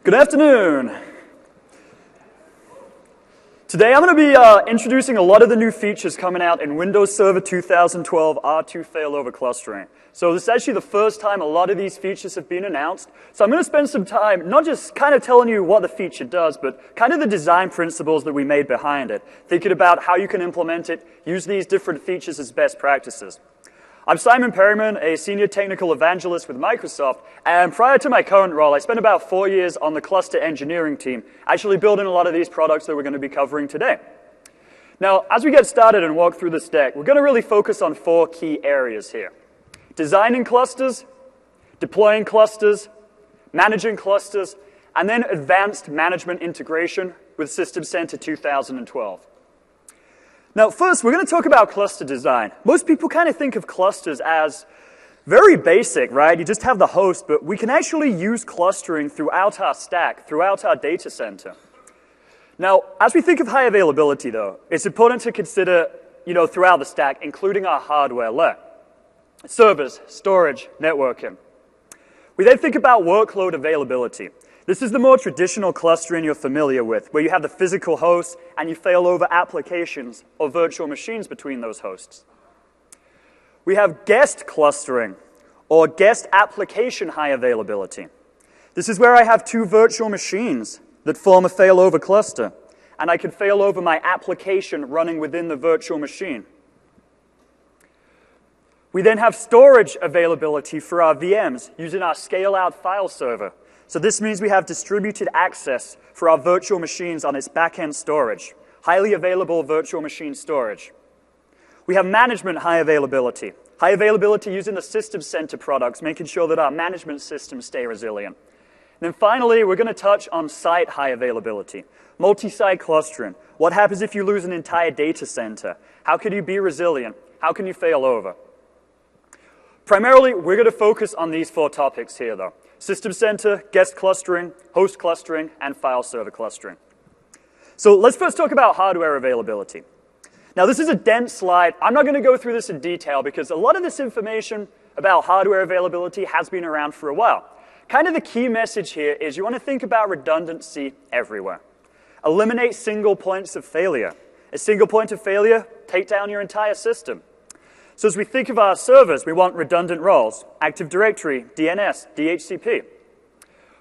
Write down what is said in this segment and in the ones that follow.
Good afternoon. Today I'm going to be introducing a lot of the new features coming out in Windows Server 2012 R2 failover clustering. So this is actually the first time a lot of these features have been announced. So I'm going to spend some time not just kind of telling you what the feature does, but kind of the design principles that we made behind it, thinking about how you can implement it, use these different features as best practices. I'm Simon Perryman, a senior technical evangelist with Microsoft, and prior to my current role, I spent about 4 years on the cluster engineering team, actually building a lot of these products that we're going to be covering today. Now, as we get started and walk through this deck, we're going to really focus on 4 key areas here. Designing clusters, deploying clusters, managing clusters, and then advanced management integration with System Center 2012. Now, first, we're going to talk about cluster design. Most people kind of think of clusters as very basic, right? You just have the host, but we can actually use clustering throughout our stack, throughout our data center. Now, as we think of high availability, though, it's important to consider, throughout the stack, including our hardware layer. Servers, storage, networking. We then think about workload availability. This is the more traditional clustering you're familiar with, where you have the physical host and you fail over applications or virtual machines between those hosts. We have guest clustering, or guest application high availability. This is where I have 2 virtual machines that form a failover cluster, and I can fail over my application running within the virtual machine. We then have storage availability for our VMs using our scale-out file server. So this means we have distributed access for our virtual machines on its back-end storage, highly available virtual machine storage. We have management high availability using the System Center products, making sure that our management systems stay resilient. And then finally, we're going to touch on site high availability, multi-site clustering. What happens if you lose an entire data center? How can you be resilient? How can you fail over? Primarily, we're going to focus on these 4 topics here, though. System Center, guest clustering, host clustering, and file server clustering. So let's first talk about hardware availability. Now, this is a dense slide. I'm not going to go through this in detail because a lot of this information about hardware availability has been around for a while. Kind of the key message here is you want to think about redundancy everywhere. Eliminate single points of failure. A single point of failure, take down your entire system. So as we think of our servers, we want redundant roles, Active Directory, DNS, DHCP.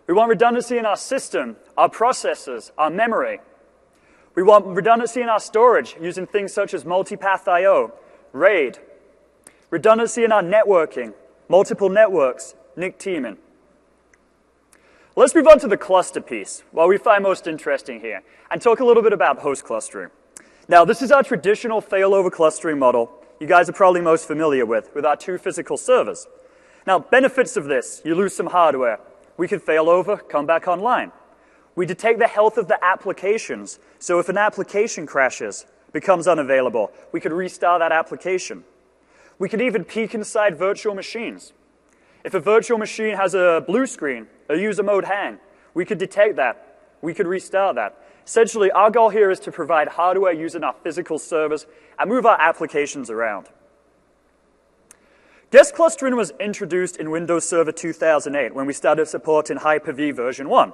We want redundancy in our system, our processors, our memory. We want redundancy in our storage using things such as multipath I/O, RAID. Redundancy in our networking, multiple networks, NIC teaming. Let's move on to the cluster piece, what we find most interesting here, and talk a little bit about host clustering. Now, this is our traditional failover clustering model you guys are probably most familiar with our 2 physical servers. Now, benefits of this, you lose some hardware. We can fail over, come back online. We detect the health of the applications, so if an application crashes, becomes unavailable, we could restart that application. We could even peek inside virtual machines. If a virtual machine has a blue screen, a user mode hang, we could detect that. We could restart that. Essentially, our goal here is to provide hardware using our physical servers and move our applications around. Guest clustering was introduced in Windows Server 2008 when we started supporting Hyper-V version 1.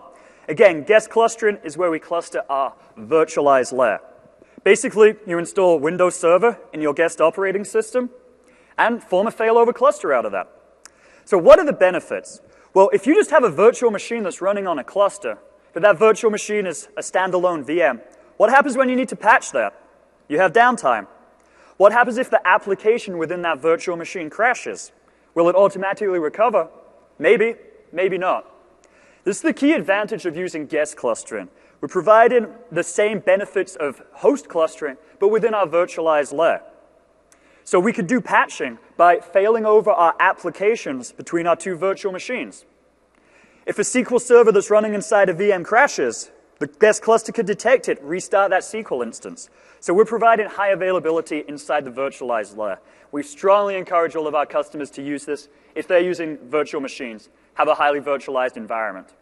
Again, guest clustering is where we cluster our virtualized layer. Basically, you install Windows Server in your guest operating system and form a failover cluster out of that. So what are the benefits? Well, if you just have a virtual machine that's running on a cluster, but that virtual machine is a standalone VM, what happens when you need to patch that? You have downtime. What happens if the application within that virtual machine crashes? Will it automatically recover? Maybe, maybe not. This is the key advantage of using guest clustering. We're providing the same benefits of host clustering, but within our virtualized layer. So we could do patching by failing over our applications between our 2 virtual machines. If a SQL server that's running inside a VM crashes, the guest cluster could detect it, restart that SQL instance. So we're providing high availability inside the virtualized layer. We strongly encourage all of our customers to use this if they're using virtual machines, have a highly virtualized environment.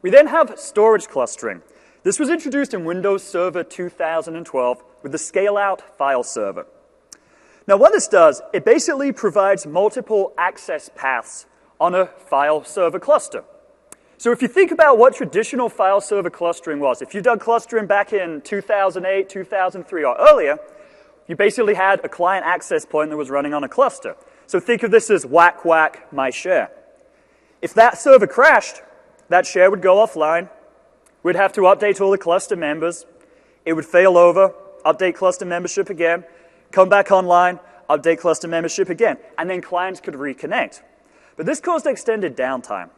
We then have storage clustering. This was introduced in Windows Server 2012 with the scale-out file server. Now what this does, it basically provides multiple access paths on a file server cluster. So if you think about what traditional file server clustering was, if you've done clustering back in 2008, 2003, or earlier, you basically had a client access point that was running on a cluster. So think of this as whack, whack, my share. If that server crashed, that share would go offline. We'd have to update all the cluster members. It would fail over, update cluster membership again, come back online, update cluster membership again, and then clients could reconnect. But this caused extended downtime.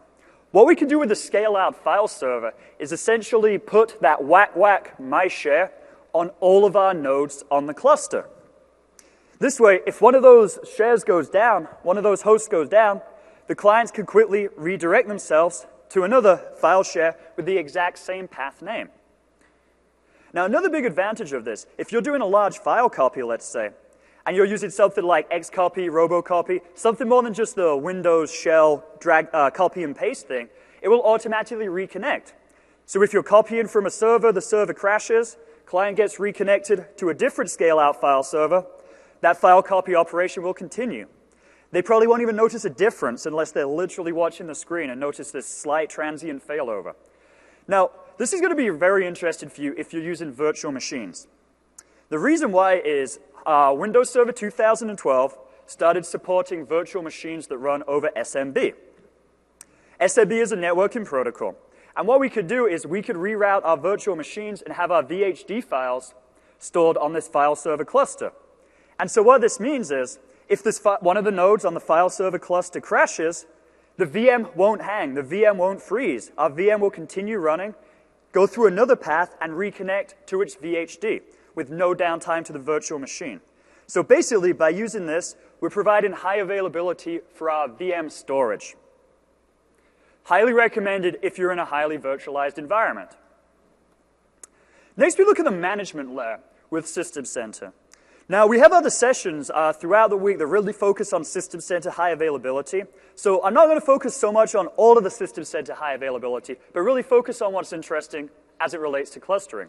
What we can do with the scale-out file server is essentially put that whack, whack, my share on all of our nodes on the cluster. This way, if one of those shares goes down, one of those hosts goes down, the clients can quickly redirect themselves to another file share with the exact same path name. Now, another big advantage of this, if you're doing a large file copy, let's say, and you're using something like Xcopy, Robocopy, something more than just the Windows shell drag, copy and paste thing, it will automatically reconnect. So if you're copying from a server, the server crashes, client gets reconnected to a different scale-out file server, that file copy operation will continue. They probably won't even notice a difference unless they're literally watching the screen and notice this slight transient failover. Now, this is going to be very interesting for you if you're using virtual machines. The reason why is Windows Server 2012 started supporting virtual machines that run over SMB. SMB is a networking protocol. And what we could do is we could reroute our virtual machines and have our VHD files stored on this file server cluster. And so what this means is, if one of the nodes on the file server cluster crashes, the VM won't hang, the VM won't freeze. Our VM will continue running, go through another path, and reconnect to its VHD with no downtime to the virtual machine. So basically, by using this, we're providing high availability for our VM storage. Highly recommended if you're in a highly virtualized environment. Next, we look at the management layer with System Center. Now, we have other sessions throughout the week that really focus on System Center high availability. So I'm not going to focus so much on all of the System Center high availability, but really focus on what's interesting as it relates to clustering.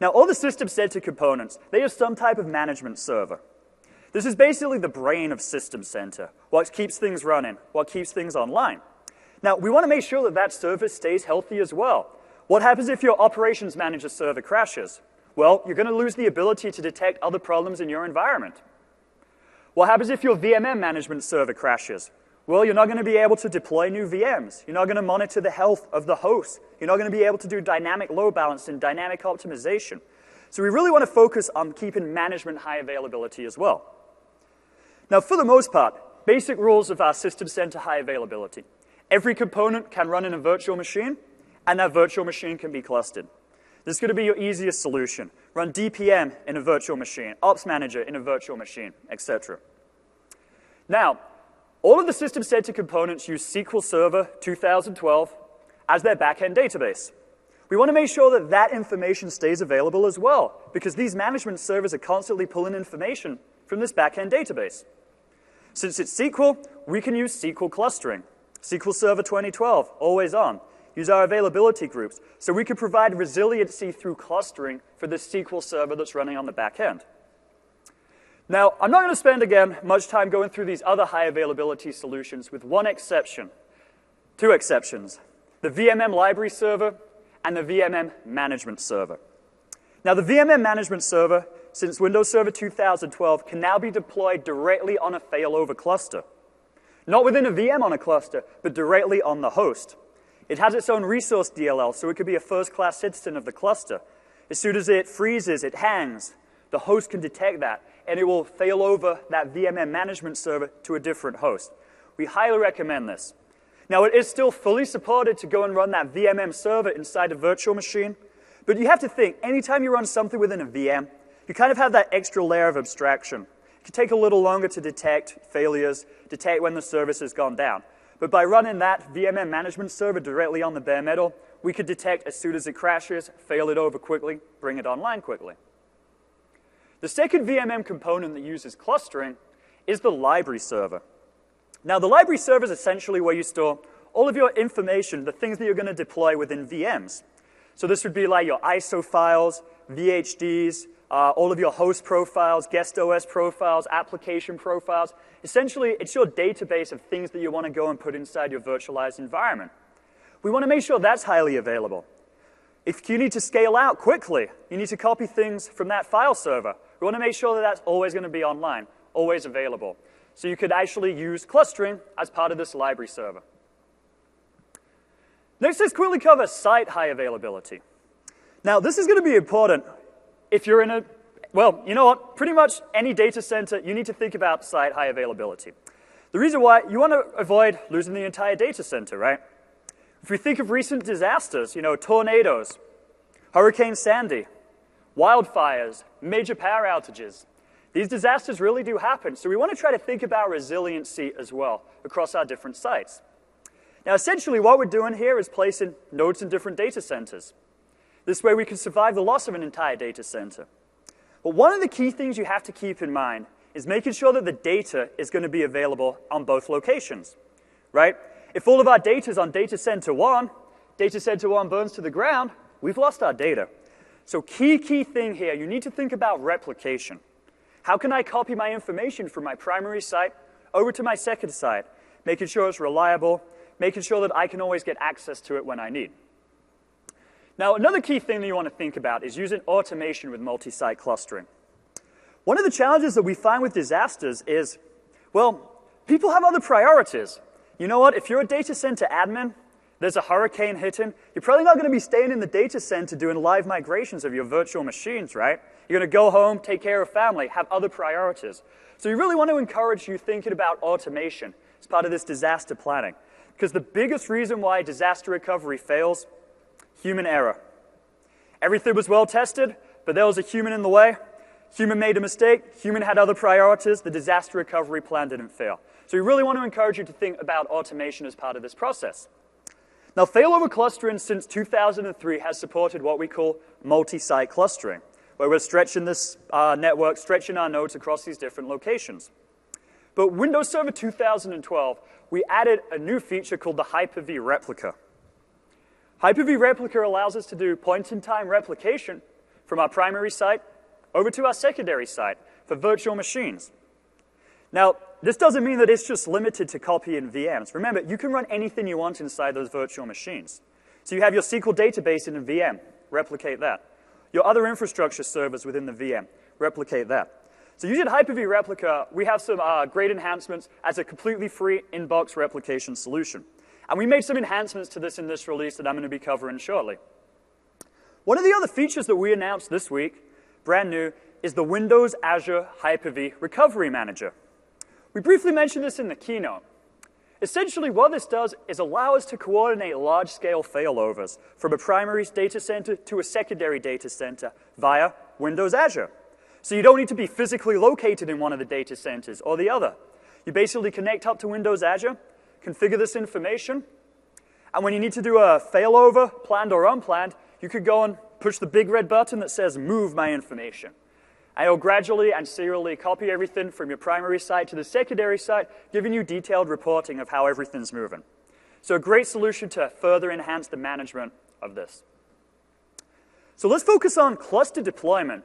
Now, all the System Center components, they have some type of management server. This is basically the brain of System Center, what keeps things running, what keeps things online. Now, we want to make sure that that server stays healthy as well. What happens if your operations manager server crashes? Well, you're going to lose the ability to detect other problems in your environment. What happens if your VMM management server crashes? Well, you're not going to be able to deploy new VMs. You're not going to monitor the health of the host. You're not going to be able to do dynamic load balancing, dynamic optimization. So we really want to focus on keeping management high availability as well. Now, for the most part, basic rules of our System Center high availability. Every component can run in a virtual machine, and that virtual machine can be clustered. This is going to be your easiest solution. Run DPM in a virtual machine, Ops Manager in a virtual machine, etc. Now, all of the System Center components use SQL Server 2012 as their backend database. We want to make sure that that information stays available as well, because these management servers are constantly pulling information from this backend database. Since it's SQL, we can use SQL clustering. SQL Server 2012, always on. Use our availability groups, so we can provide resiliency through clustering for the SQL server that's running on the back end. Now, I'm not going to spend, again, much time going through these other high availability solutions with one exception, two exceptions, the VMM library server and the VMM management server. Now, the VMM management server, since Windows Server 2012, can now be deployed directly on a failover cluster. Not within a VM on a cluster, but directly on the host. It has its own resource DLL, so it could be a first-class citizen of the cluster. As soon as it freezes, it hangs. The host can detect that, and it will fail over that VMM management server to a different host. We highly recommend this. Now, it is still fully supported to go and run that VMM server inside a virtual machine, but you have to think, anytime you run something within a VM, you kind of have that extra layer of abstraction. It can take a little longer to detect failures, detect when the service has gone down. But by running that VMM management server directly on the bare metal, we could detect as soon as it crashes, fail it over quickly, bring it online quickly. The second VMM component that uses clustering is the library server. Now, the library server is essentially where you store all of your information, the things that you're going to deploy within VMs. So this would be like your ISO files, VHDs, all of your host profiles, guest OS profiles, application profiles. Essentially, it's your database of things that you want to go and put inside your virtualized environment. We want to make sure that's highly available. If you need to scale out quickly, you need to copy things from that file server. We want to make sure that that's always going to be online, always available. So you could actually use clustering as part of this library server. Next, let's quickly cover site high availability. Now, this is going to be important if you're in well, you know what? Pretty much any data center, you need to think about site high availability. The reason why, you want to avoid losing the entire data center, right? If we think of recent disasters, tornadoes, Hurricane Sandy, wildfires, major power outages, these disasters really do happen. So we want to try to think about resiliency as well across our different sites. Now, essentially, what we're doing here is placing nodes in different data centers. This way, we can survive the loss of an entire data center. But one of the key things you have to keep in mind is making sure that the data is going to be available on both locations, right? If all of our data is on data center 1 burns to the ground, we've lost our data. So key thing here, you need to think about replication. How can I copy my information from my primary site over to my second site, making sure it's reliable, making sure that I can always get access to it when I need. Now, another key thing that you want to think about is using automation with multi-site clustering. One of the challenges that we find with disasters is, well, people have other priorities. You know what? If you're a data center admin, there's a hurricane hitting, you're probably not going to be staying in the data center doing live migrations of your virtual machines, right? You're going to go home, take care of family, have other priorities. So we really want to encourage you thinking about automation as part of this disaster planning. Because the biggest reason why disaster recovery fails, human error. Everything was well tested, but there was a human in the way. Human made a mistake. Human had other priorities. The disaster recovery plan didn't fail. So we really want to encourage you to think about automation as part of this process. Now, failover clustering since 2003 has supported what we call multi-site clustering, where we're stretching this network, stretching our nodes across these different locations. But Windows Server 2012, we added a new feature called the Hyper-V replica. Hyper-V replica allows us to do point-in-time replication from our primary site over to our secondary site for virtual machines. Now, this doesn't mean that it's just limited to copying VMs. Remember, you can run anything you want inside those virtual machines. So you have your SQL database in a VM, replicate that. Your other infrastructure servers within the VM, replicate that. So using Hyper-V replica, we have some great enhancements as a completely free in-box replication solution. And we made some enhancements to this in this release that I'm going to be covering shortly. One of the other features that we announced this week, brand new, is the Windows Azure Hyper-V Recovery Manager. We briefly mentioned this in the keynote. Essentially, what this does is allow us to coordinate large-scale failovers from a primary data center to a secondary data center via Windows Azure. So you don't need to be physically located in one of the data centers or the other. You basically connect up to Windows Azure, configure this information, and when you need to do a failover, planned or unplanned, you could go and push the big red button that says Move My Information. And it'll gradually and serially copy everything from your primary site to the secondary site, giving you detailed reporting of how everything's moving. So a great solution to further enhance the management of this. So let's focus on cluster deployment.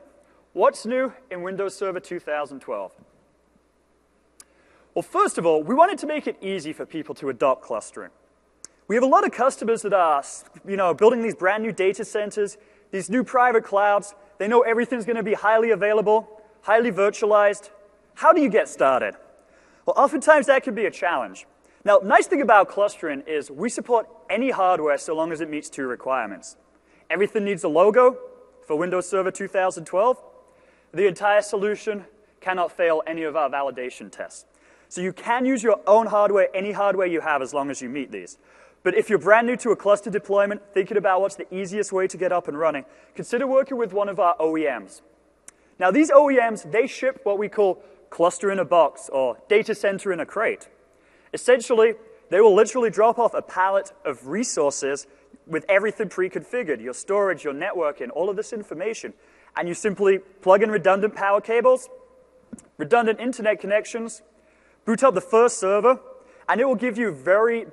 What's new in Windows Server 2012? Well, first of all, we wanted to make it easy for people to adopt clustering. We have a lot of customers that are, building these brand new data centers, these new private clouds. They know everything's going to be highly available, highly virtualized. How do you get started? Well, oftentimes that can be a challenge. Now, the nice thing about clustering is we support any hardware so long as it meets two requirements. Everything needs a logo for Windows Server 2012. The entire solution cannot fail any of our validation tests. So you can use your own hardware, any hardware you have, as long as you meet these. But if you're brand new to a cluster deployment, thinking about what's the easiest way to get up and running, consider working with one of our OEMs. Now, these OEMs, they ship what we call cluster in a box or data center in a crate. Essentially, they will literally drop off a pallet of resources with everything pre-configured, your storage, your networking, all of this information. And you simply plug in redundant power cables, redundant internet connections, boot up the first server, and it will give you very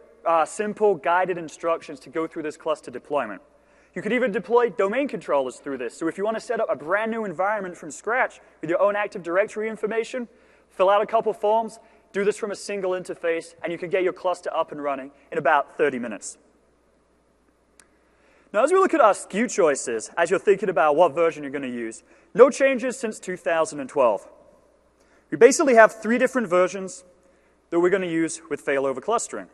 simple guided instructions to go through this cluster deployment. You could even deploy domain controllers through this. So if you want to set up a brand new environment from scratch with your own Active Directory information, fill out a couple forms, do this from a single interface, and you can get your cluster up and running in about 30 minutes. Now, as we look at our SKU choices, as you're thinking about what version you're going to use, no changes since 2012. We basically have 3 different versions that we're going to use with failover clustering.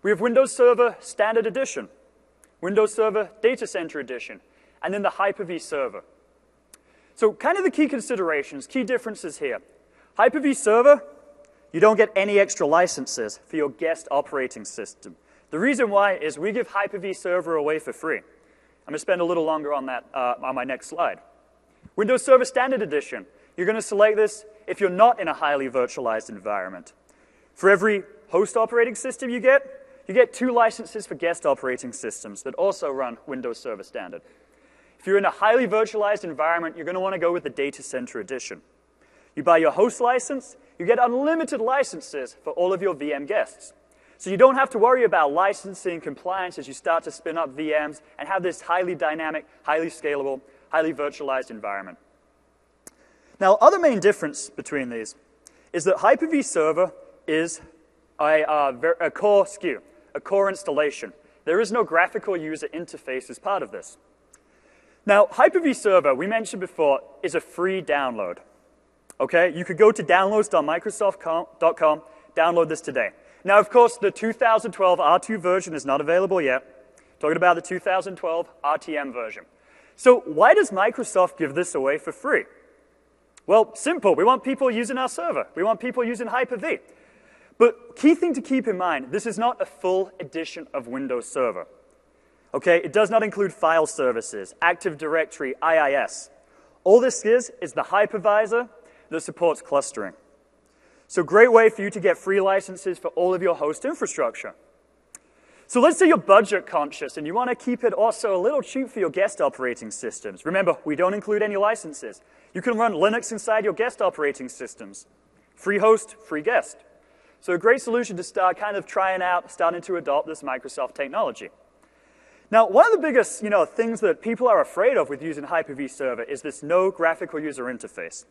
We have Windows Server Standard Edition, Windows Server Data Center Edition, and then the Hyper-V Server. So kind of the key considerations, key differences here. Hyper-V Server, you don't get any extra licenses for your guest operating system. The reason why is we give Hyper-V Server away for free. I'm going to spend a little longer on that on my next slide. Windows Server Standard Edition, you're going to select this if you're not in a highly virtualized environment. For every host operating system you get 2 licenses for guest operating systems that also run Windows Server Standard. If you're in a highly virtualized environment, you're going to want to go with the Data Center Edition. You buy your host license, you get unlimited licenses for all of your VM guests. So you don't have to worry about licensing compliance as you start to spin up VMs and have this highly dynamic, highly scalable, highly virtualized environment. Now, other main difference between these is that Hyper-V Server is a core SKU, a core installation. There is no graphical user interface as part of this. Now, Hyper-V Server, we mentioned before, is a free download. Okay, you could go to downloads.microsoft.com, download this today. Now, of course, the 2012 R2 version is not available yet. Talking about the 2012 RTM version. So why does Microsoft give this away for free? Well, simple. We want people using our server. We want people using Hyper-V. But key thing to keep in mind, this is not a full edition of Windows Server. Okay, it does not include file services, Active Directory, IIS. All this is the hypervisor that supports clustering. So great way for you to get free licenses for all of your host infrastructure. So let's say you're budget conscious and you want to keep it also a little cheap for your guest operating systems. Remember, we don't include any licenses. You can run Linux inside your guest operating systems. Free host, free guest. So a great solution to start kind of trying out, starting to adopt this Microsoft technology. Now, one of the biggest things that people are afraid of with using Hyper-V Server is this no graphical user interface.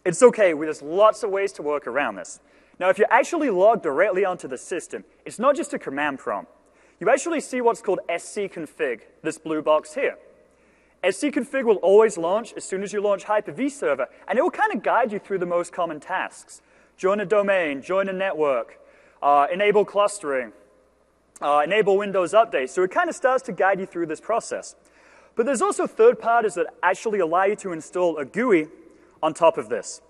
It's okay, there's lots of ways to work around this. Now, if you're actually logged directly onto the system, it's not just a command prompt. You actually see what's called scconfig, this blue box here. scconfig will always launch as soon as you launch Hyper-V Server, and it will kind of guide you through the most common tasks. Join a domain, join a network, enable clustering, enable Windows Update. So it kind of starts to guide you through this process. But there's also third parties that actually allow you to install a GUI on top of this.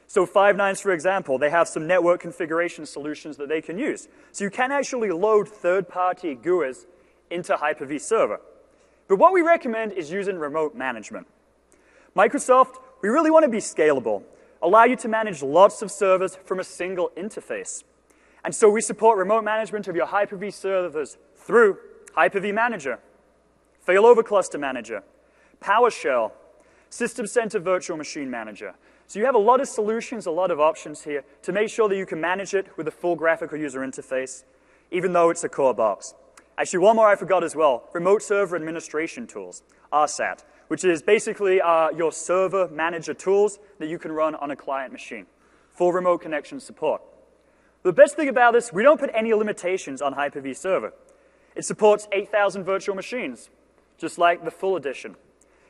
So Five9, for example, they have some network configuration solutions that they can use. So you can actually load third-party GUIs into Hyper-V Server. But what we recommend is using remote management. Microsoft, we really want to be scalable, allow you to manage lots of servers from a single interface. And so we support remote management of your Hyper-V servers through Hyper-V Manager, Failover Cluster Manager, PowerShell, System Center Virtual Machine Manager. So you have a lot of solutions, a lot of options here to make sure that you can manage it with a full graphical user interface, even though it's a core box. Actually, one more I forgot as well, Remote Server Administration Tools, RSAT, which is basically your server manager tools that you can run on a client machine, full remote connection support. The best thing about this, we don't put any limitations on Hyper-V Server. It supports 8,000 virtual machines, just like the full edition.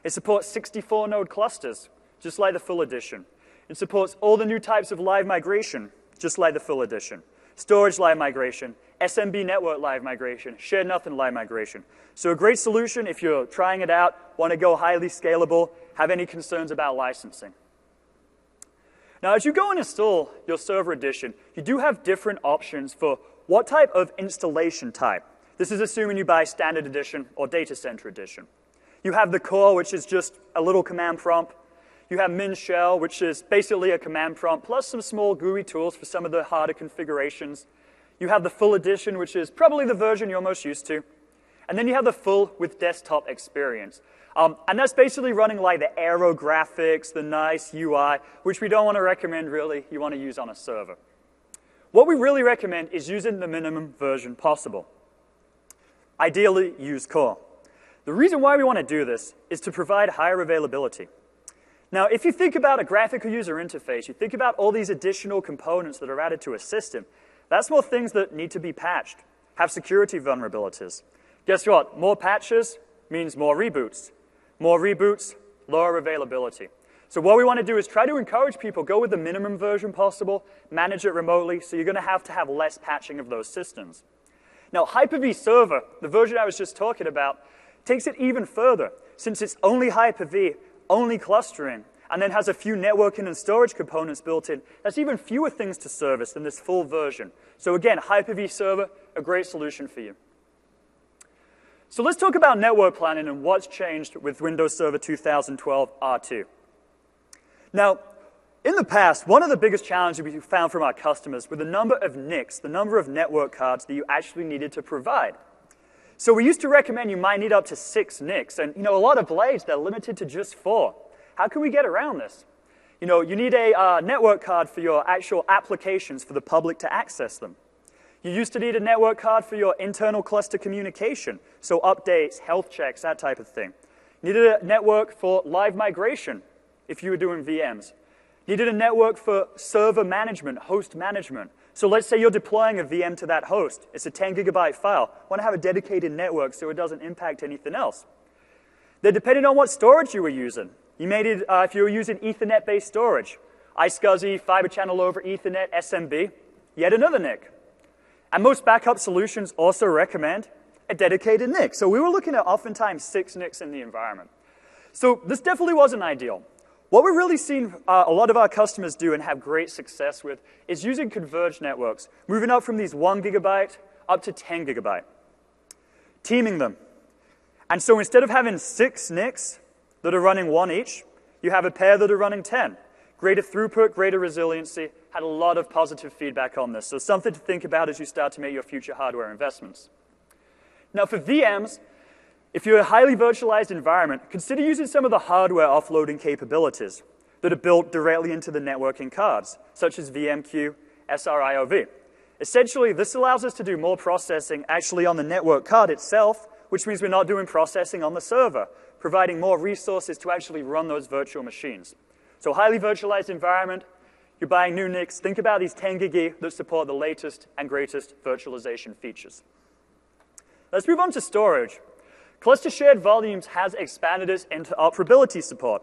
It supports 64-node clusters, just like the full edition. It supports all the new types of live migration, just like the full edition. Storage live migration, SMB network live migration, shared nothing live migration. So a great solution if you're trying it out, want to go highly scalable, have any concerns about licensing. Now, as you go and install your server edition, you do have different options for what type of installation type. This is assuming you buy Standard Edition or Data Center Edition. You have the core, which is just a little command prompt. You have min shell, which is basically a command prompt, plus some small GUI tools for some of the harder configurations. You have the full edition, which is probably the version you're most used to. And then you have the full with desktop experience. And that's basically running like the aero graphics, the nice UI, which we don't want to recommend really you want to use on a server. What we really recommend is using the minimum version possible. Ideally, use core. The reason why we want to do this is to provide higher availability. Now, if you think about a graphical user interface, you think about all these additional components that are added to a system, that's more things that need to be patched, have security vulnerabilities. Guess what? More patches means more reboots. More reboots, lower availability. So what we want to do is try to encourage people, go with the minimum version possible, manage it remotely, so you're going to have less patching of those systems. Now, Hyper-V Server, the version I was just talking about, takes it even further. Since it's only Hyper-V, only clustering, and then has a few networking and storage components built in, that's even fewer things to service than this full version. So again, Hyper-V Server, a great solution for you. So let's talk about network planning and what's changed with Windows Server 2012 R2. Now, in the past, one of the biggest challenges we found from our customers were the number of NICs, the number of network cards that you actually needed to provide. So we used to recommend you might need up to 6 NICs, and a lot of blades, they're limited to just 4. How can we get around this? You need a network card for your actual applications for the public to access them. You used to need a network card for your internal cluster communication, so updates, health checks, that type of thing. You needed a network for live migration, if you were doing VMs. You needed a network for server management, host management. So let's say you're deploying a VM to that host. It's a 10 gigabyte file. You want to have a dedicated network so it doesn't impact anything else. They're depending on what storage you were using. You made it, if you were using Ethernet-based storage, iSCSI, Fiber Channel over Ethernet, SMB, yet another NIC. And most backup solutions also recommend a dedicated NIC. So we were looking at oftentimes 6 NICs in the environment. So this definitely wasn't ideal. What we're really seeing a lot of our customers do and have great success with is using converged networks, moving up from these 1 gigabyte up to 10 gigabyte, teaming them. And so instead of having 6 NICs that are running 1 each, you have a pair that are running 10. Greater throughput, greater resiliency, had a lot of positive feedback on this. So something to think about as you start to make your future hardware investments. Now for VMs, if you're a highly virtualized environment, consider using some of the hardware offloading capabilities that are built directly into the networking cards, such as VMQ, SRIOV. Essentially, this allows us to do more processing actually on the network card itself, which means we're not doing processing on the server, providing more resources to actually run those virtual machines. So highly virtualized environment, you're buying new NICs, think about these 10 gig that support the latest and greatest virtualization features. Let's move on to storage. Cluster shared volumes has expanded its interoperability support.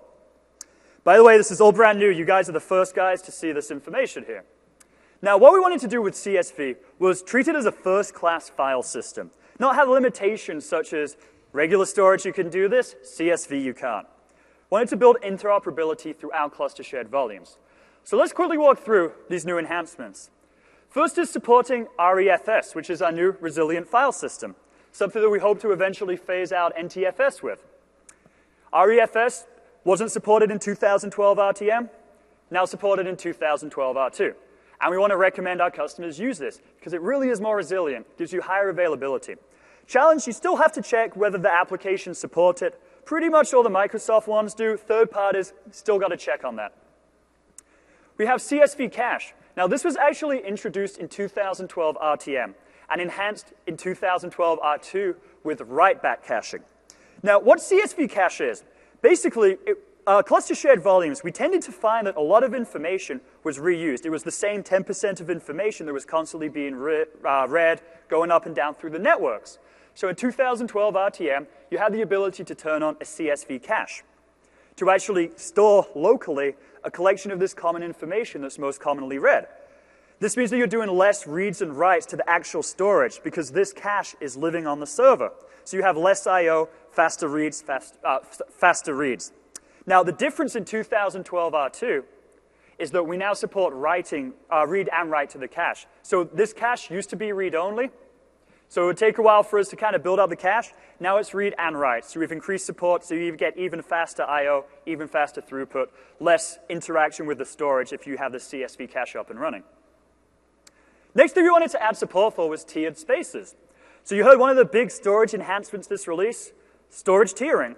By the way, this is all brand new. You guys are the first guys to see this information here. Now, what we wanted to do with CSV was treat it as a first-class file system, not have limitations such as regular storage you can do this, CSV you can't. Wanted to build interoperability throughout cluster shared volumes. So let's quickly walk through these new enhancements. First is supporting REFS, which is our new resilient file system, something that we hope to eventually phase out NTFS with. REFS wasn't supported in 2012 RTM, now supported in 2012 R2. And we want to recommend our customers use this because it really is more resilient, gives you higher availability. Challenge, you still have to check whether the applications support it. Pretty much all the Microsoft ones do. Third parties, still got to check on that. We have CSV cache. Now, this was actually introduced in 2012 RTM and enhanced in 2012 R2 with write-back caching. Now, what CSV cache is, basically, cluster shared volumes, we tended to find that a lot of information was reused. It was the same 10% of information that was constantly being read, going up and down through the networks. So in 2012 RTM, you had the ability to turn on a CSV cache to actually store locally a collection of this common information that's most commonly read. This means that you're doing less reads and writes to the actual storage because this cache is living on the server. So you have less I/O, faster reads, faster reads. Now, the difference in 2012 R2 is that we now support read and write to the cache. So this cache used to be read-only. So it would take a while for us to kind of build up the cache. Now it's read and write. So we've increased support, so you get even faster I/O, even faster throughput, less interaction with the storage if you have the CSV cache up and running. Next thing we wanted to add support for was tiered spaces. So you heard one of the big storage enhancements this release, storage tiering.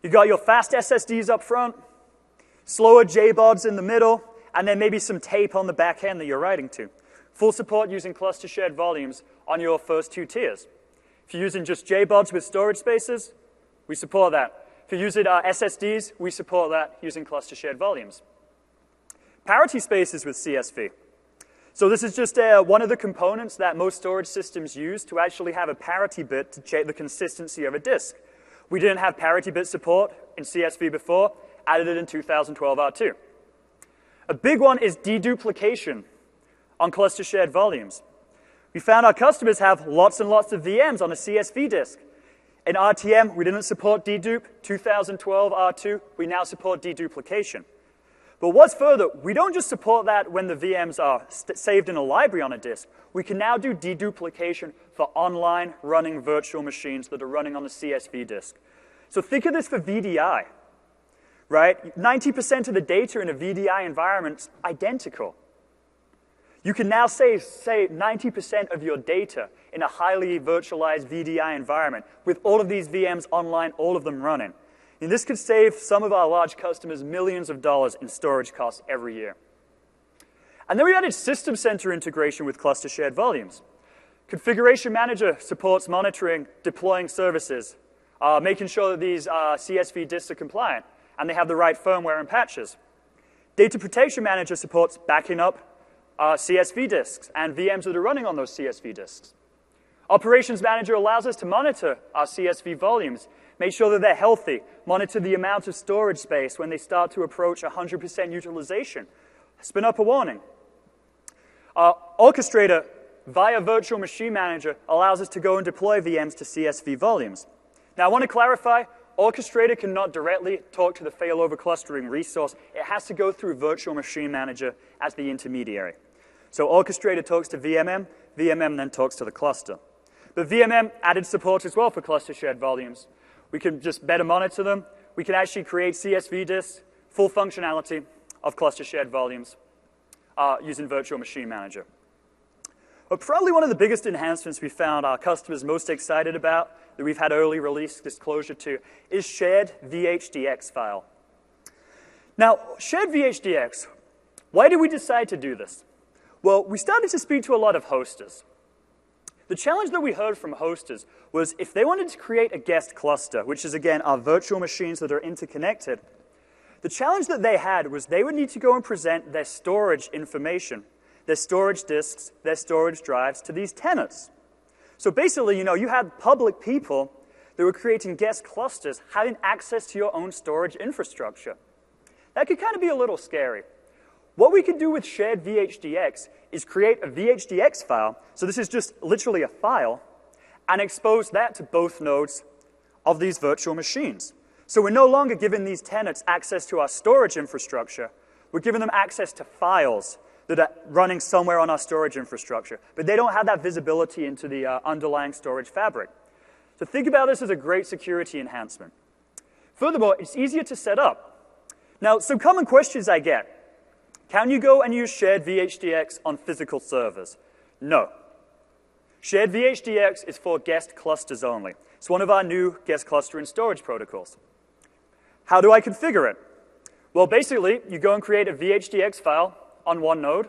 You got your fast SSDs up front, slower JBODs in the middle, and then maybe some tape on the back end that you're writing to. Full support using cluster shared volumes on your first 2 tiers. If you're using just JBODs with storage spaces, we support that. If you're using SSDs, we support that using cluster shared volumes. Parity spaces with CSV. So this is just one of the components that most storage systems use to actually have a parity bit to check the consistency of a disk. We didn't have parity bit support in CSV before, added it in 2012 R2. A big one is deduplication on cluster shared volumes. We found our customers have lots and lots of VMs on a CSV disk. In RTM, we didn't support dedupe. 2012 R2, we now support deduplication. But what's further, we don't just support that when the VMs are saved in a library on a disk. We can now do deduplication for online running virtual machines that are running on the CSV disk. So think of this for VDI, right? 90% of the data in a VDI environment is identical. You can now save, say, 90% of your data in a highly virtualized VDI environment with all of these VMs online, all of them running. And this could save some of our large customers millions of dollars in storage costs every year. And then we added System Center integration with cluster shared volumes. Configuration Manager supports monitoring, deploying services, making sure that these CSV disks are compliant, and they have the right firmware and patches. Data Protection Manager supports backing up CSV disks and VMs that are running on those CSV disks. Operations Manager allows us to monitor our CSV volumes, make sure that they're healthy, monitor the amount of storage space when they start to approach 100% utilization, spin up a warning. Orchestrator via Virtual Machine Manager allows us to go and deploy VMs to CSV volumes. Now I want to clarify, Orchestrator cannot directly talk to the failover clustering resource. It has to go through Virtual Machine Manager as the intermediary. So Orchestrator talks to VMM, VMM then talks to the cluster. But VMM added support as well for cluster shared volumes. We can just better monitor them. We can actually create CSV disks, full functionality of cluster shared volumes using Virtual Machine Manager. But probably one of the biggest enhancements we found our customers most excited about that we've had early release disclosure to is shared VHDX file. Now, shared VHDX, why did we decide to do this? Well, we started to speak to a lot of hosters. The challenge that we heard from hosters was if they wanted to create a guest cluster, which is, again, our virtual machines that are interconnected, the challenge that they had was they would need to go and present their storage information, their storage disks, their storage drives to these tenants. So basically, you had public people that were creating guest clusters having access to your own storage infrastructure. That could kind of be a little scary. What we could do with shared VHDX is create a VHDX file, so this is just literally a file, and expose that to both nodes of these virtual machines. So we're no longer giving these tenants access to our storage infrastructure. We're giving them access to files that are running somewhere on our storage infrastructure, but they don't have that visibility into the underlying storage fabric. So think about this as a great security enhancement. Furthermore, it's easier to set up. Now, some common questions I get. Can you go and use shared VHDX on physical servers? No. Shared VHDX is for guest clusters only. It's one of our new guest cluster and storage protocols. How do I configure it? Well, basically, you go and create a VHDX file on one node.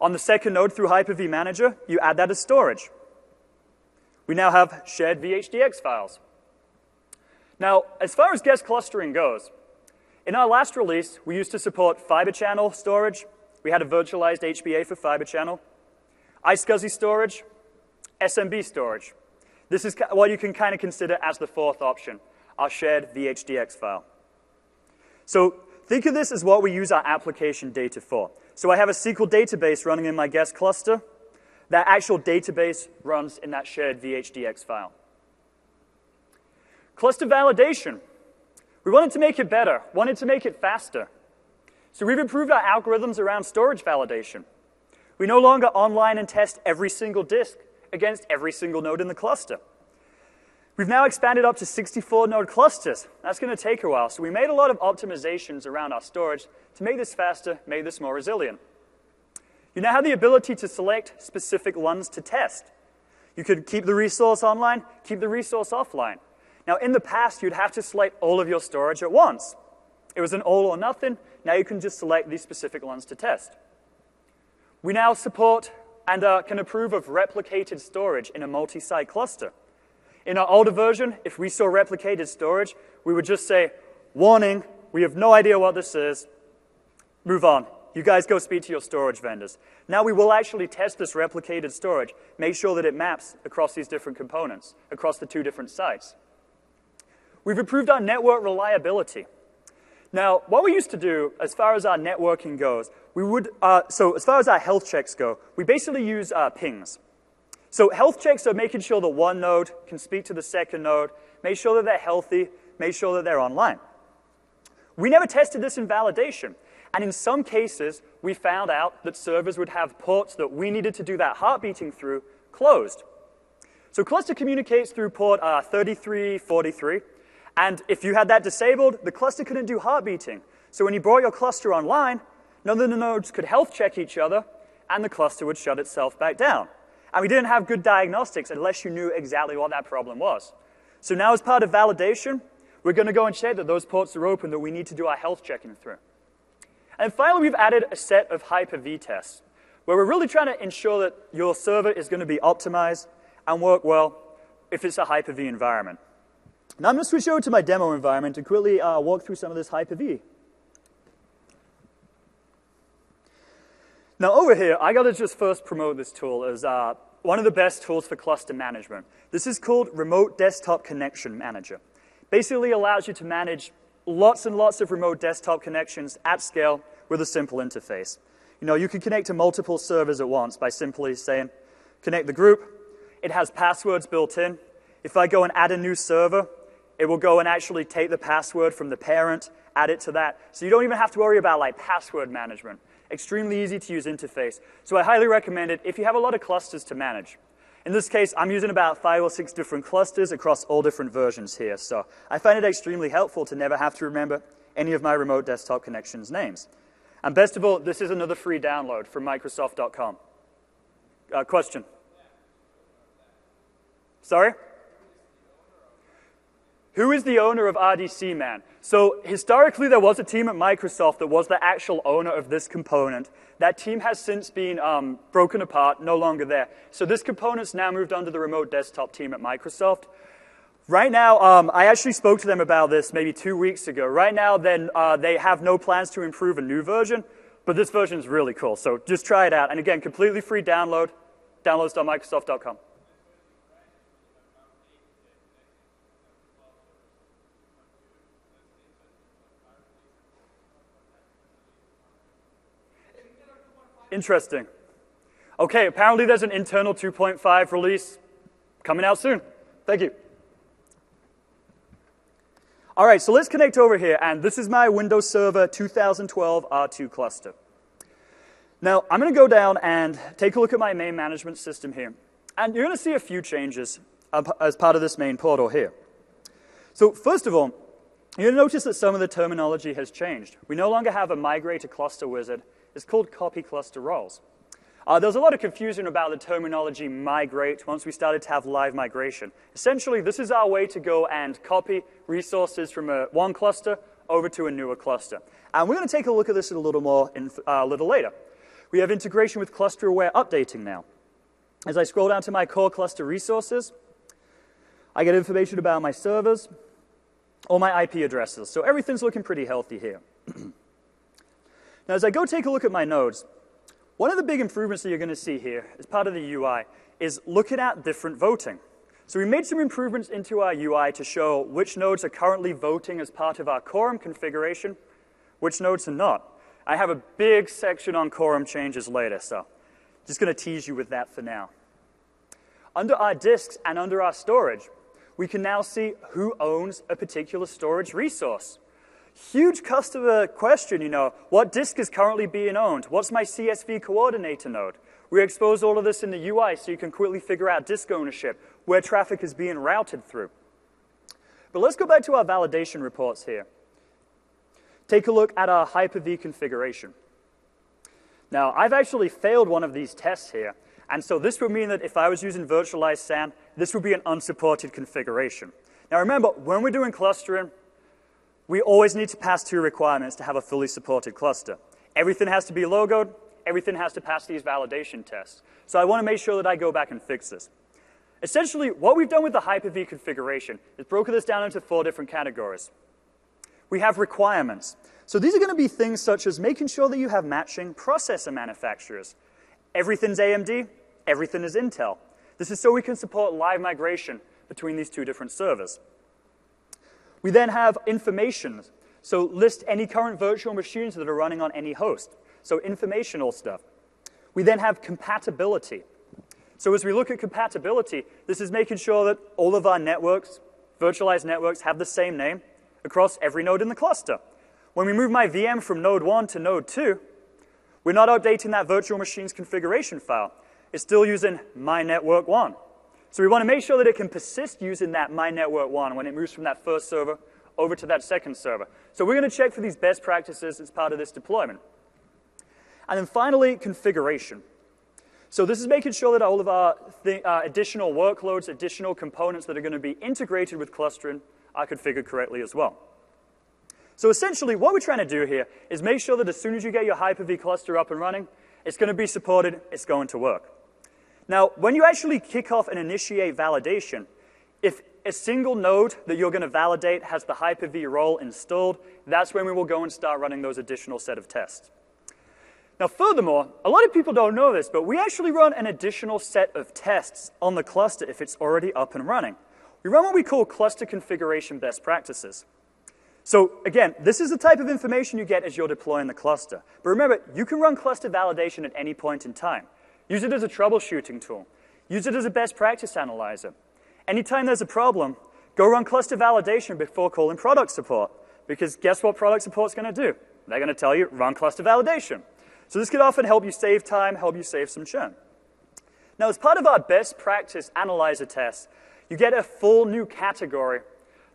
On the second node through Hyper-V Manager, you add that as storage. We now have shared VHDX files. Now, as far as guest clustering goes, in our last release, we used to support Fiber Channel storage. We had a virtualized HBA for Fiber Channel, iSCSI storage, SMB storage. This is what you can kind of consider as the fourth option, our shared VHDX file. So think of this as what we use our application data for. So I have a SQL database running in my guest cluster. That actual database runs in that shared VHDX file. Cluster validation. We wanted to make it better, wanted to make it faster. So we've improved our algorithms around storage validation. We no longer online and test every single disk against every single node in the cluster. We've now expanded up to 64 node clusters. That's going to take a while. So we made a lot of optimizations around our storage to make this faster, make this more resilient. You now have the ability to select specific ones to test. You could keep the resource online, keep the resource offline. Now, in the past, you'd have to select all of your storage at once. It was an all or nothing. Now you can just select these specific ones to test. We now support and can approve of replicated storage in a multi-site cluster. In our older version, if we saw replicated storage, we would just say, warning, we have no idea what this is, move on, you guys go speak to your storage vendors. Now we will actually test this replicated storage, make sure that it maps across these different components, across the 2 different sites. We've improved our network reliability. Now, what we used to do, as far as our networking goes, so as far as our health checks go, we basically use pings. So health checks are making sure that one node can speak to the second node, make sure that they're healthy, make sure that they're online. We never tested this in validation. And in some cases, we found out that servers would have ports that we needed to do that heartbeating through closed. So cluster communicates through port 3343. And if you had that disabled, the cluster couldn't do heartbeating. So when you brought your cluster online, none of the nodes could health check each other, and the cluster would shut itself back down. And we didn't have good diagnostics unless you knew exactly what that problem was. So now as part of validation, we're going to go and check that those ports are open that we need to do our health checking through. And finally, we've added a set of Hyper-V tests, where we're really trying to ensure that your server is going to be optimized and work well if it's a Hyper-V environment. Now I'm going to switch over to my demo environment to quickly walk through some of this Hyper-V. Now over here, I got to just first promote this tool as one of the best tools for cluster management. This is called Remote Desktop Connection Manager. Basically allows you to manage lots and lots of remote desktop connections at scale with a simple interface. You know, you can connect to multiple servers at once by simply saying, connect the group. It has passwords built in. If I go and add a new server, it will go and actually take the password from the parent, add it to that. So you don't even have to worry about like password management. Extremely easy to use interface. So I highly recommend it if you have a lot of clusters to manage. In this case, I'm using about 5 or 6 different clusters across all different versions here. So I find it extremely helpful to never have to remember any of my remote desktop connections names. And best of all, this is another free download from Microsoft.com. Question? Sorry? Who is the owner of RDC Man? So historically, there was a team at Microsoft that was the actual owner of this component. That team has since been broken apart, no longer there. So this component's now moved under the remote desktop team at Microsoft. Right now, I actually spoke to them about this maybe 2 weeks ago. Right now, they have no plans to improve a new version, but this version is really cool. So just try it out. And again, completely free download, downloads.microsoft.com. Interesting. Okay, apparently there's an internal 2.5 release coming out soon. Thank you. All right, so let's connect over here, and this is my Windows Server 2012 R2 cluster. Now, I'm going to go down and take a look at my main management system here, and you're going to see a few changes as part of this main portal here. So first of all, you're going to notice that some of the terminology has changed. We no longer have a migrate to cluster wizard. It's called copy cluster roles. There was a lot of confusion about the terminology migrate once we started to have live migration. Essentially, this is our way to go and copy resources from one cluster over to a newer cluster. And we're going to take a look at this a little more a little later. We have integration with cluster-aware updating now. As I scroll down to my core cluster resources, I get information about my servers, all my IP addresses. So everything's looking pretty healthy here. Now, as I go take a look at my nodes, one of the big improvements that you're going to see here as part of the UI is looking at different voting. So we made some improvements into our UI to show which nodes are currently voting as part of our quorum configuration, which nodes are not. I have a big section on quorum changes later, so just going to tease you with that for now. Under our disks and under our storage, we can now see who owns a particular storage resource. Huge customer question, you know, what disk is currently being owned? What's my CSV coordinator node? We expose all of this in the UI so you can quickly figure out disk ownership, where traffic is being routed through. But let's go back to our validation reports here. Take a look at our Hyper-V configuration. Now, I've actually failed one of these tests here, and so this would mean that if I was using virtualized SAN, this would be an unsupported configuration. Now remember, when we're doing clustering, we always need to pass 2 requirements to have a fully supported cluster. Everything has to be logoed, everything has to pass these validation tests. So I want to make sure that I go back and fix this. Essentially, what we've done with the Hyper-V configuration is broken this down into 4 different categories. We have requirements. So these are going to be things such as making sure that you have matching processor manufacturers. Everything's AMD, everything is Intel. This is so we can support live migration between these two different servers. We then have information. So list any current virtual machines that are running on any host. So informational stuff. We then have compatibility. So as we look at compatibility, this is making sure that all of our networks, virtualized networks, have the same name across every node in the cluster. When we move my VM from node 1 to node 2, we're not updating that virtual machine's configuration file. It's still using mynetwork1. So we want to make sure that it can persist using that mynetwork1 when it moves from that first server over to that second server. So we're going to check for these best practices as part of this deployment. And then finally, configuration. So this is making sure that all of our additional workloads, additional components that are going to be integrated with clustering are configured correctly as well. So essentially, what we're trying to do here is make sure that as soon as you get your Hyper-V cluster up and running, it's going to be supported, it's going to work. Now, when you actually kick off and initiate validation, if a single node that you're going to validate has the Hyper-V role installed, that's when we will go and start running those additional set of tests. Now, furthermore, a lot of people don't know this, but we actually run an additional set of tests on the cluster if it's already up and running. We run what we call cluster configuration best practices. So again, this is the type of information you get as you're deploying the cluster. But remember, you can run cluster validation at any point in time. Use it as a troubleshooting tool. Use it as a best practice analyzer. Anytime there's a problem, go run cluster validation before calling product support. Because guess what product support's going to do? They're going to tell you, run cluster validation. So this could often help you save time, help you save some churn. Now, as part of our best practice analyzer tests, you get a full new category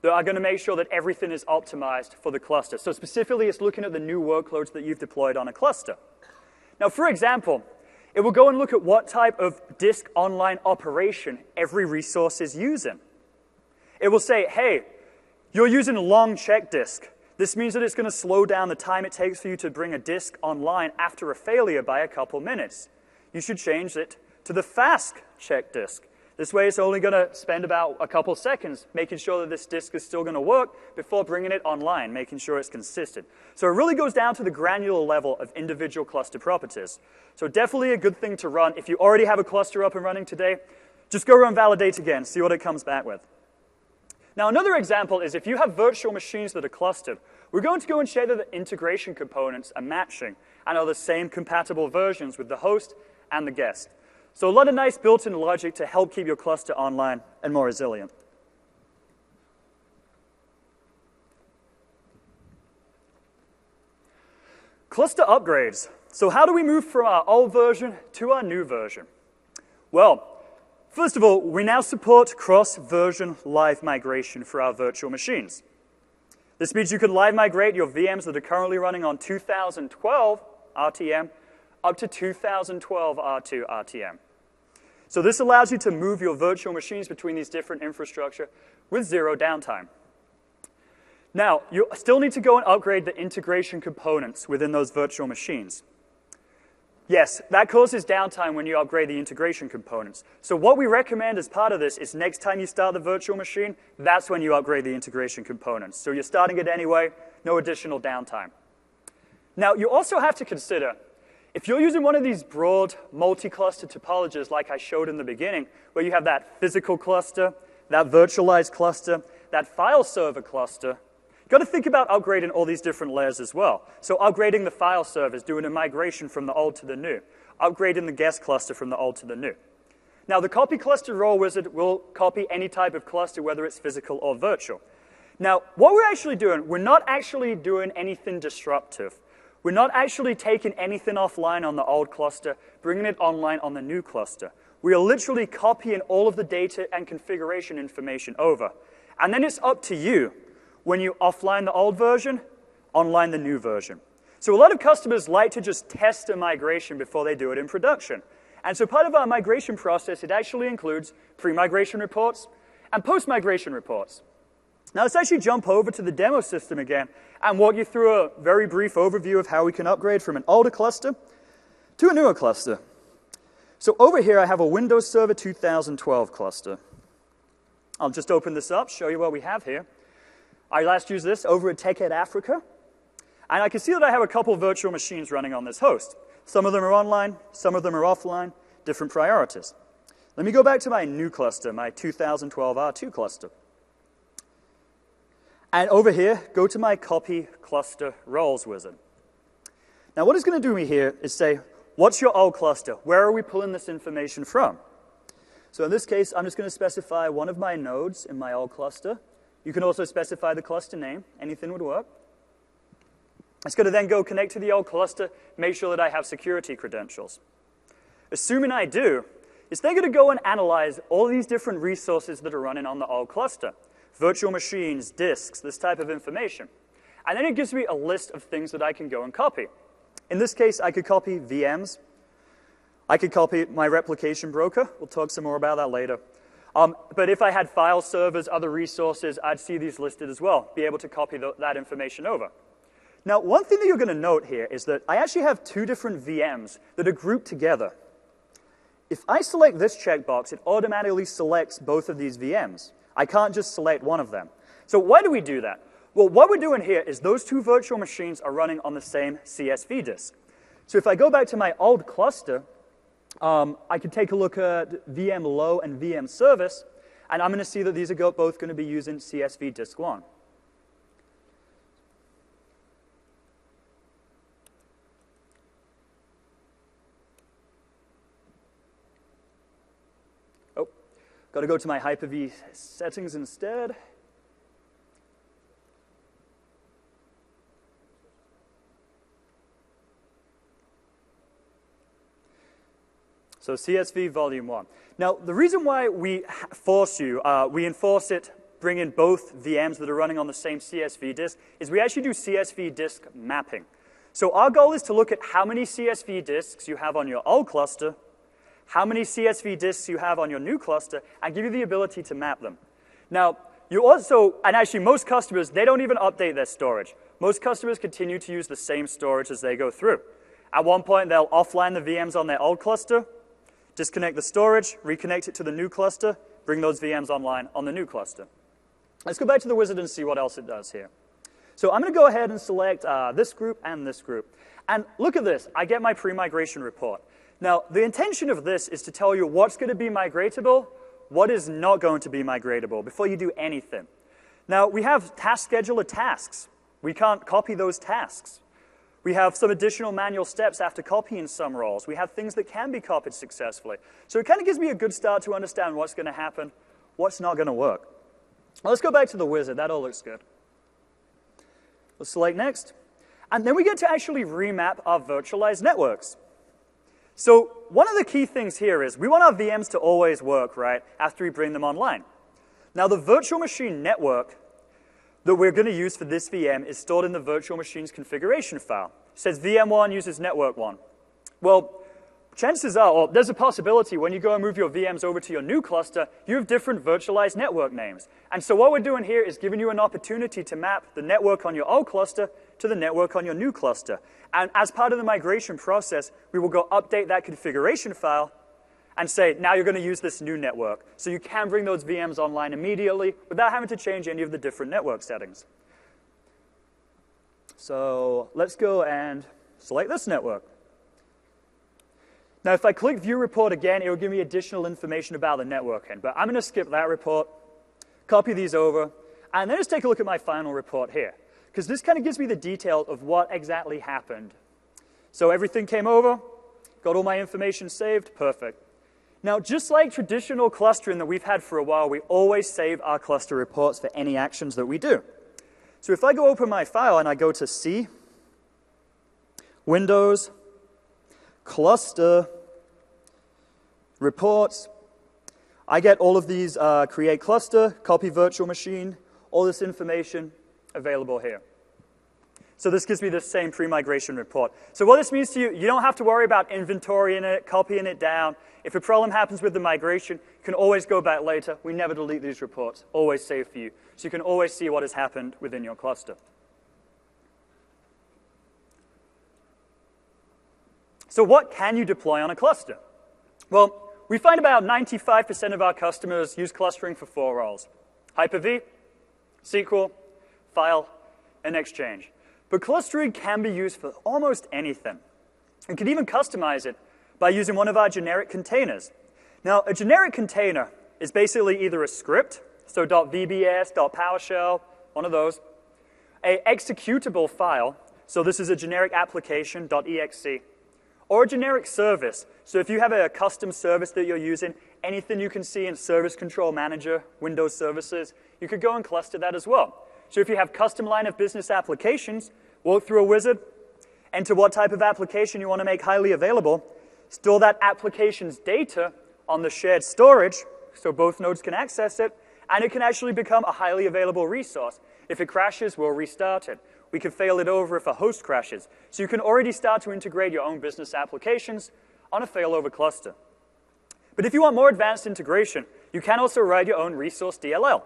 that are going to make sure that everything is optimized for the cluster. So specifically, it's looking at the new workloads that you've deployed on a cluster. Now, for example, it will go and look at what type of disk online operation every resource is using. It will say, hey, you're using a long check disk. This means that it's going to slow down the time it takes for you to bring a disk online after a failure by a couple minutes. You should change it to the fast check disk. This way, it's only going to spend about a couple seconds making sure that this disk is still going to work before bringing it online, making sure it's consistent. So it really goes down to the granular level of individual cluster properties. So definitely a good thing to run. If you already have a cluster up and running today, just go run validate again, see what it comes back with. Now, another example is if you have virtual machines that are clustered, we're going to go and check that the integration components are matching and are the same compatible versions with the host and the guest. So a lot of nice built-in logic to help keep your cluster online and more resilient. Cluster upgrades. So how do we move from our old version to our new version? Well, first of all, we now support cross-version live migration for our virtual machines. This means you can live migrate your VMs that are currently running on 2012 RTM up to 2012 R2 RTM. So this allows you to move your virtual machines between these different infrastructure with zero downtime. Now, you still need to go and upgrade the integration components within those virtual machines. Yes, that causes downtime when you upgrade the integration components. So what we recommend as part of this is next time you start the virtual machine, that's when you upgrade the integration components. So you're starting it anyway, no additional downtime. Now, you also have to consider, if you're using one of these broad multi-cluster topologies like I showed in the beginning, where you have that physical cluster, that virtualized cluster, that file server cluster, you've got to think about upgrading all these different layers as well. So upgrading the file servers, doing a migration from the old to the new, upgrading the guest cluster from the old to the new. Now, the copy cluster role wizard will copy any type of cluster, whether it's physical or virtual. Now, what we're actually doing, we're not actually doing anything disruptive. We're not actually taking anything offline on the old cluster, bringing it online on the new cluster. We are literally copying all of the data and configuration information over. And then it's up to you, when you offline the old version, online the new version. So a lot of customers like to just test a migration before they do it in production. And so part of our migration process, it actually includes pre-migration reports and post-migration reports. Now let's actually jump over to the demo system again and walk you through a very brief overview of how we can upgrade from an older cluster to a newer cluster. So over here I have a Windows Server 2012 cluster. I'll just open this up, show you what we have here. I last used this over at TechEd Africa. And I can see that I have a couple virtual machines running on this host. Some of them are online, some of them are offline, different priorities. Let me go back to my new cluster, my 2012 R2 cluster. And over here, go to my copy cluster roles wizard. Now what it's going to do here is say, what's your old cluster? Where are we pulling this information from? So in this case, I'm just going to specify one of my nodes in my old cluster. You can also specify the cluster name. Anything would work. It's going to then go connect to the old cluster, make sure that I have security credentials. Assuming I do, it's then going to go and analyze all these different resources that are running on the old cluster. Virtual machines, disks, this type of information. And then it gives me a list of things that I can go and copy. In this case, I could copy VMs. I could copy my replication broker. We'll talk some more about that later. But if I had file servers, other resources, I'd see these listed as well, be able to copy that information over. Now, one thing that you're going to note here is that I actually have two different VMs that are grouped together. If I select this checkbox, it automatically selects both of these VMs. I can't just select one of them. So why do we do that? Well, what we're doing here is those two virtual machines are running on the same CSV disk. So if I go back to my old cluster, I can take a look at VM low and VM service, and I'm going to see that these are both going to be using CSV disk 1. Oh, got to go to my Hyper-V settings instead. So CSV volume 1. Now, the reason why we enforce it, bring in both VMs that are running on the same CSV disk, is we actually do CSV disk mapping. So our goal is to look at how many CSV disks you have on your old cluster, how many CSV disks you have on your new cluster, and give you the ability to map them. Now, you also, and actually most customers, they don't even update their storage. Most customers continue to use the same storage as they go through. At one point, they'll offline the VMs on their old cluster, disconnect the storage, reconnect it to the new cluster, bring those VMs online on the new cluster. Let's go back to the wizard and see what else it does here. So I'm going to go ahead and select this group and this group. And look at this. I get my pre-migration report. Now, the intention of this is to tell you what's going to be migratable, what is not going to be migratable before you do anything. Now, we have task scheduler tasks. We can't copy those tasks. We have some additional manual steps after copying some roles. We have things that can be copied successfully. So it kind of gives me a good start to understand what's going to happen, what's not going to work. Well, let's go back to the wizard. That all looks good. Let's select next. And then we get to actually remap our virtualized networks. So one of the key things here is we want our VMs to always work, right, after we bring them online. Now, the virtual machine network that we're going to use for this VM is stored in the virtual machine's configuration file. It says VM1 uses network 1. Well, chances are, or there's a possibility when you go and move your VMs over to your new cluster, you have different virtualized network names. And so what we're doing here is giving you an opportunity to map the network on your old cluster to the network on your new cluster. And as part of the migration process, we will go update that configuration file and say, now you're going to use this new network. So you can bring those VMs online immediately without having to change any of the different network settings. So let's go and select this network. Now, if I click View Report again, it will give me additional information about the networking. But I'm going to skip that report, copy these over, and then just take a look at my final report here. Because this kind of gives me the detail of what exactly happened. So everything came over, got all my information saved, perfect. Now, just like traditional clustering that we've had for a while, we always save our cluster reports for any actions that we do. So if I go open my file and I go to C, Windows, Cluster, Reports, I get all of these create cluster, copy virtual machine, all this information available here. So this gives me the same pre-migration report. So what this means to you, you don't have to worry about inventorying it, copying it down. If a problem happens with the migration, you can always go back later. We never delete these reports, always save for you. So you can always see what has happened within your cluster. So what can you deploy on a cluster? Well, we find about 95% of our customers use clustering for 4 roles: Hyper-V, SQL, File, and Exchange. But clustering can be used for almost anything. You can even customize it by using one of our generic containers. Now, a generic container is basically either a script, so .vbs, .powershell, one of those, a executable file, so this is a generic application, .exe, or a generic service. So if you have a custom service that you're using, anything you can see in Service Control Manager, Windows services, you could go and cluster that as well. So if you have custom line of business applications, walk through a wizard, enter what type of application you want to make highly available, store that application's data on the shared storage, so both nodes can access it, and it can actually become a highly available resource. If it crashes, we'll restart it. We can fail it over if a host crashes. So you can already start to integrate your own business applications on a failover cluster. But if you want more advanced integration, you can also write your own resource DLL.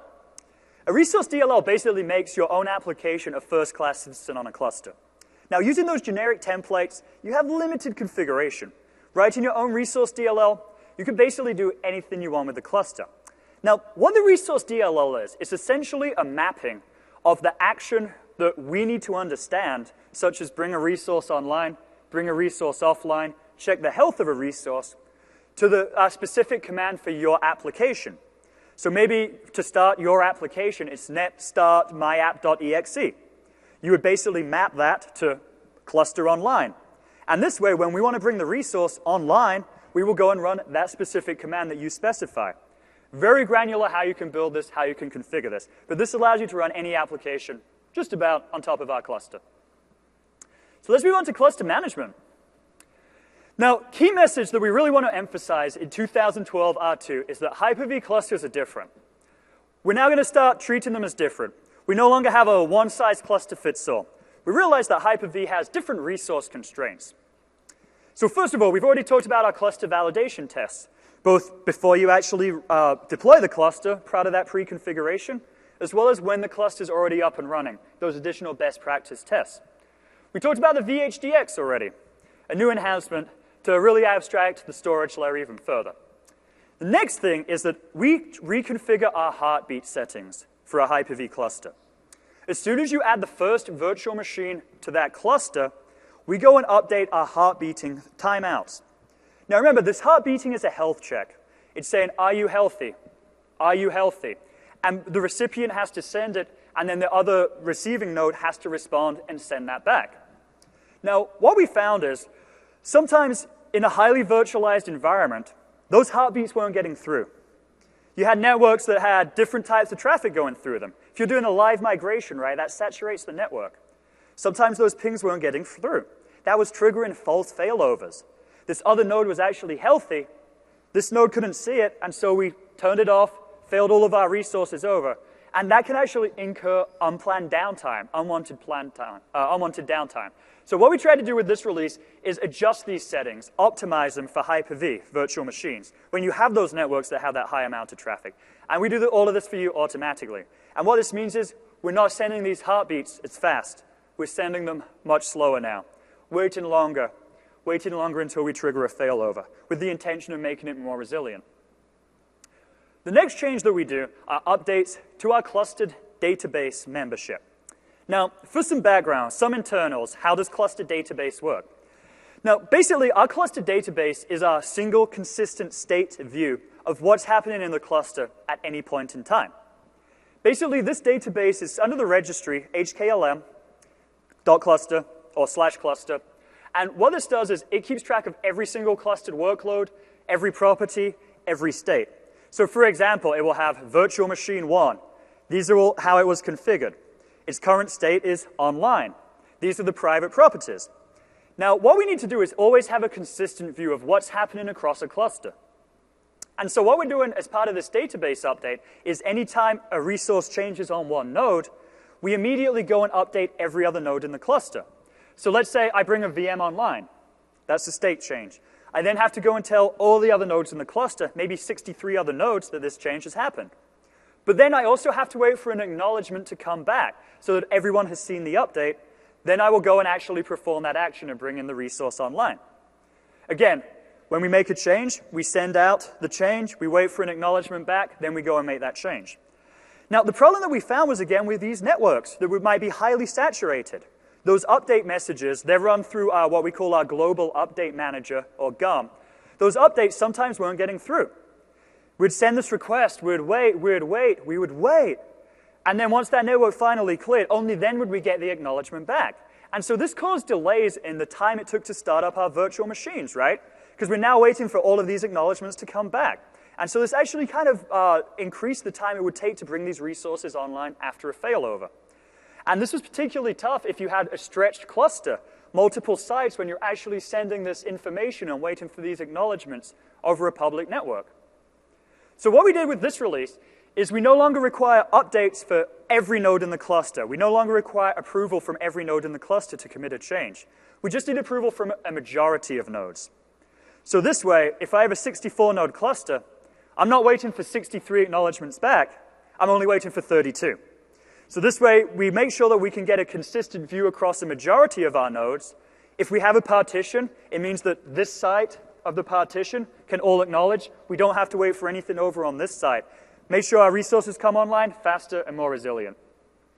A resource DLL basically makes your own application a first-class citizen on a cluster. Now, using those generic templates, you have limited configuration. Writing your own resource DLL, you can basically do anything you want with the cluster. Now, what the resource DLL is, it's essentially a mapping of the action that we need to understand, such as bring a resource online, bring a resource offline, check the health of a resource, to the specific command for your application. So maybe to start your application, it's net start myapp.exe. You would basically map that to cluster online. And this way, when we want to bring the resource online, we will go and run that specific command that you specify. Very granular how you can build this, how you can configure this. But this allows you to run any application just about on top of our cluster. So let's move on to cluster management. Now, key message that we really want to emphasize in 2012 R2 is that Hyper-V clusters are different. We're now going to start treating them as different. We no longer have a one-size cluster fits all. We realize that Hyper-V has different resource constraints. So first of all, we've already talked about our cluster validation tests, both before you actually deploy the cluster, prior to that pre-configuration, as well as when the cluster is already up and running, those additional best practice tests. We talked about the VHDX already, a new enhancement to really abstract the storage layer even further. The next thing is that we reconfigure our heartbeat settings for a Hyper-V cluster. As soon as you add the first virtual machine to that cluster, we go and update our heartbeating timeouts. Now remember, this heartbeating is a health check. It's saying, are you healthy? Are you healthy? And the recipient has to send it, and then the other receiving node has to respond and send that back. Now, what we found is, sometimes in a highly virtualized environment, those heartbeats weren't getting through. You had networks that had different types of traffic going through them. If you're doing a live migration, right, that saturates the network. Sometimes those pings weren't getting through. That was triggering false failovers. This other node was actually healthy. This node couldn't see it, and so we turned it off, failed all of our resources over. And that can actually incur unplanned downtime, unwanted downtime. So what we try to do with this release is adjust these settings, optimize them for Hyper-V virtual machines, when you have those networks that have that high amount of traffic. And we do all of this for you automatically. And what this means is we're not sending these heartbeats as fast. We're sending them much slower now, waiting longer until we trigger a failover, with the intention of making it more resilient. The next change that we do are updates to our clustered database membership. Now, for some background, some internals, how does clustered database work? Now, basically, our clustered database is our single consistent state view of what's happening in the cluster at any point in time. Basically, this database is under the registry hklm.cluster or /cluster. And what this does is it keeps track of every single clustered workload, every property, every state. So for example, it will have virtual machine 1. These are all how it was configured. Its current state is online. These are the private properties. Now, what we need to do is always have a consistent view of what's happening across a cluster. And so what we're doing as part of this database update is anytime a resource changes on one node, we immediately go and update every other node in the cluster. So let's say I bring a VM online. That's a state change. I then have to go and tell all the other nodes in the cluster, maybe 63 other nodes, that this change has happened. But then I also have to wait for an acknowledgement to come back so that everyone has seen the update. Then I will go and actually perform that action and bring in the resource online. Again, when we make a change, we send out the change, we wait for an acknowledgement back, then we go and make that change. Now, the problem that we found was, again, with these networks that might be highly saturated. Those update messages, they're run through what we call our Global Update Manager, or GUM. Those updates sometimes weren't getting through. We'd send this request, we would wait. And then once that network finally cleared, only then would we get the acknowledgement back. And so this caused delays in the time it took to start up our virtual machines, right? Because we're now waiting for all of these acknowledgements to come back. And so this actually kind of increased the time it would take to bring these resources online after a failover. And this was particularly tough if you had a stretched cluster, multiple sites, when you're actually sending this information and waiting for these acknowledgements over a public network. So what we did with this release is we no longer require updates for every node in the cluster. We no longer require approval from every node in the cluster to commit a change. We just need approval from a majority of nodes. So this way, if I have a 64-node cluster, I'm not waiting for 63 acknowledgements back. I'm only waiting for 32. So this way, we make sure that we can get a consistent view across a majority of our nodes. If we have a partition, it means that this side of the partition can all acknowledge. We don't have to wait for anything over on this side. Make sure our resources come online faster and more resilient.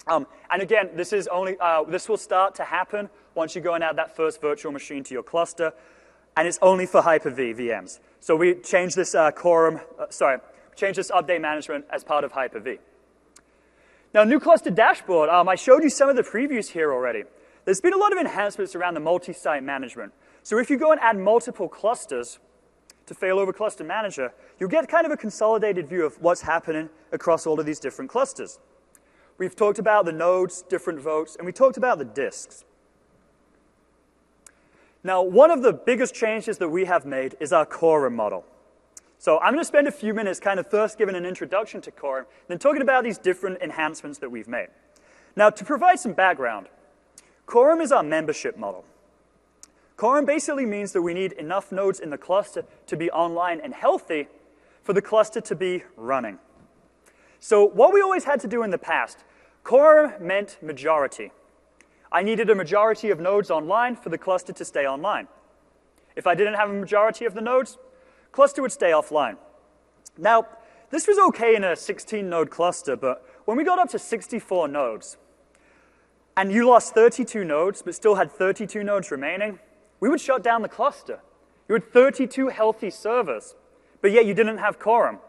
And again, this will start to happen once you go and add that first virtual machine to your cluster, and it's only for Hyper-V VMs. So we changed this changed this update management as part of Hyper-V. Now, new cluster dashboard. I showed you some of the previews here already. There's been a lot of enhancements around the multi-site management. So if you go and add multiple clusters to Failover Cluster Manager, you'll get kind of a consolidated view of what's happening across all of these different clusters. We've talked about the nodes, different votes, and we talked about the disks. Now, one of the biggest changes that we have made is our quorum model. So I'm going to spend a few minutes kind of first giving an introduction to quorum, then talking about these different enhancements that we've made. Now, to provide some background, quorum is our membership model. Quorum basically means that we need enough nodes in the cluster to be online and healthy for the cluster to be running. So what we always had to do in the past, quorum meant majority. I needed a majority of nodes online for the cluster to stay online. If I didn't have a majority of the nodes, cluster would stay offline. Now, this was okay in a 16-node cluster, but when we got up to 64 nodes, and you lost 32 nodes but still had 32 nodes remaining, we would shut down the cluster. You had 32 healthy servers, but yet you didn't have quorum.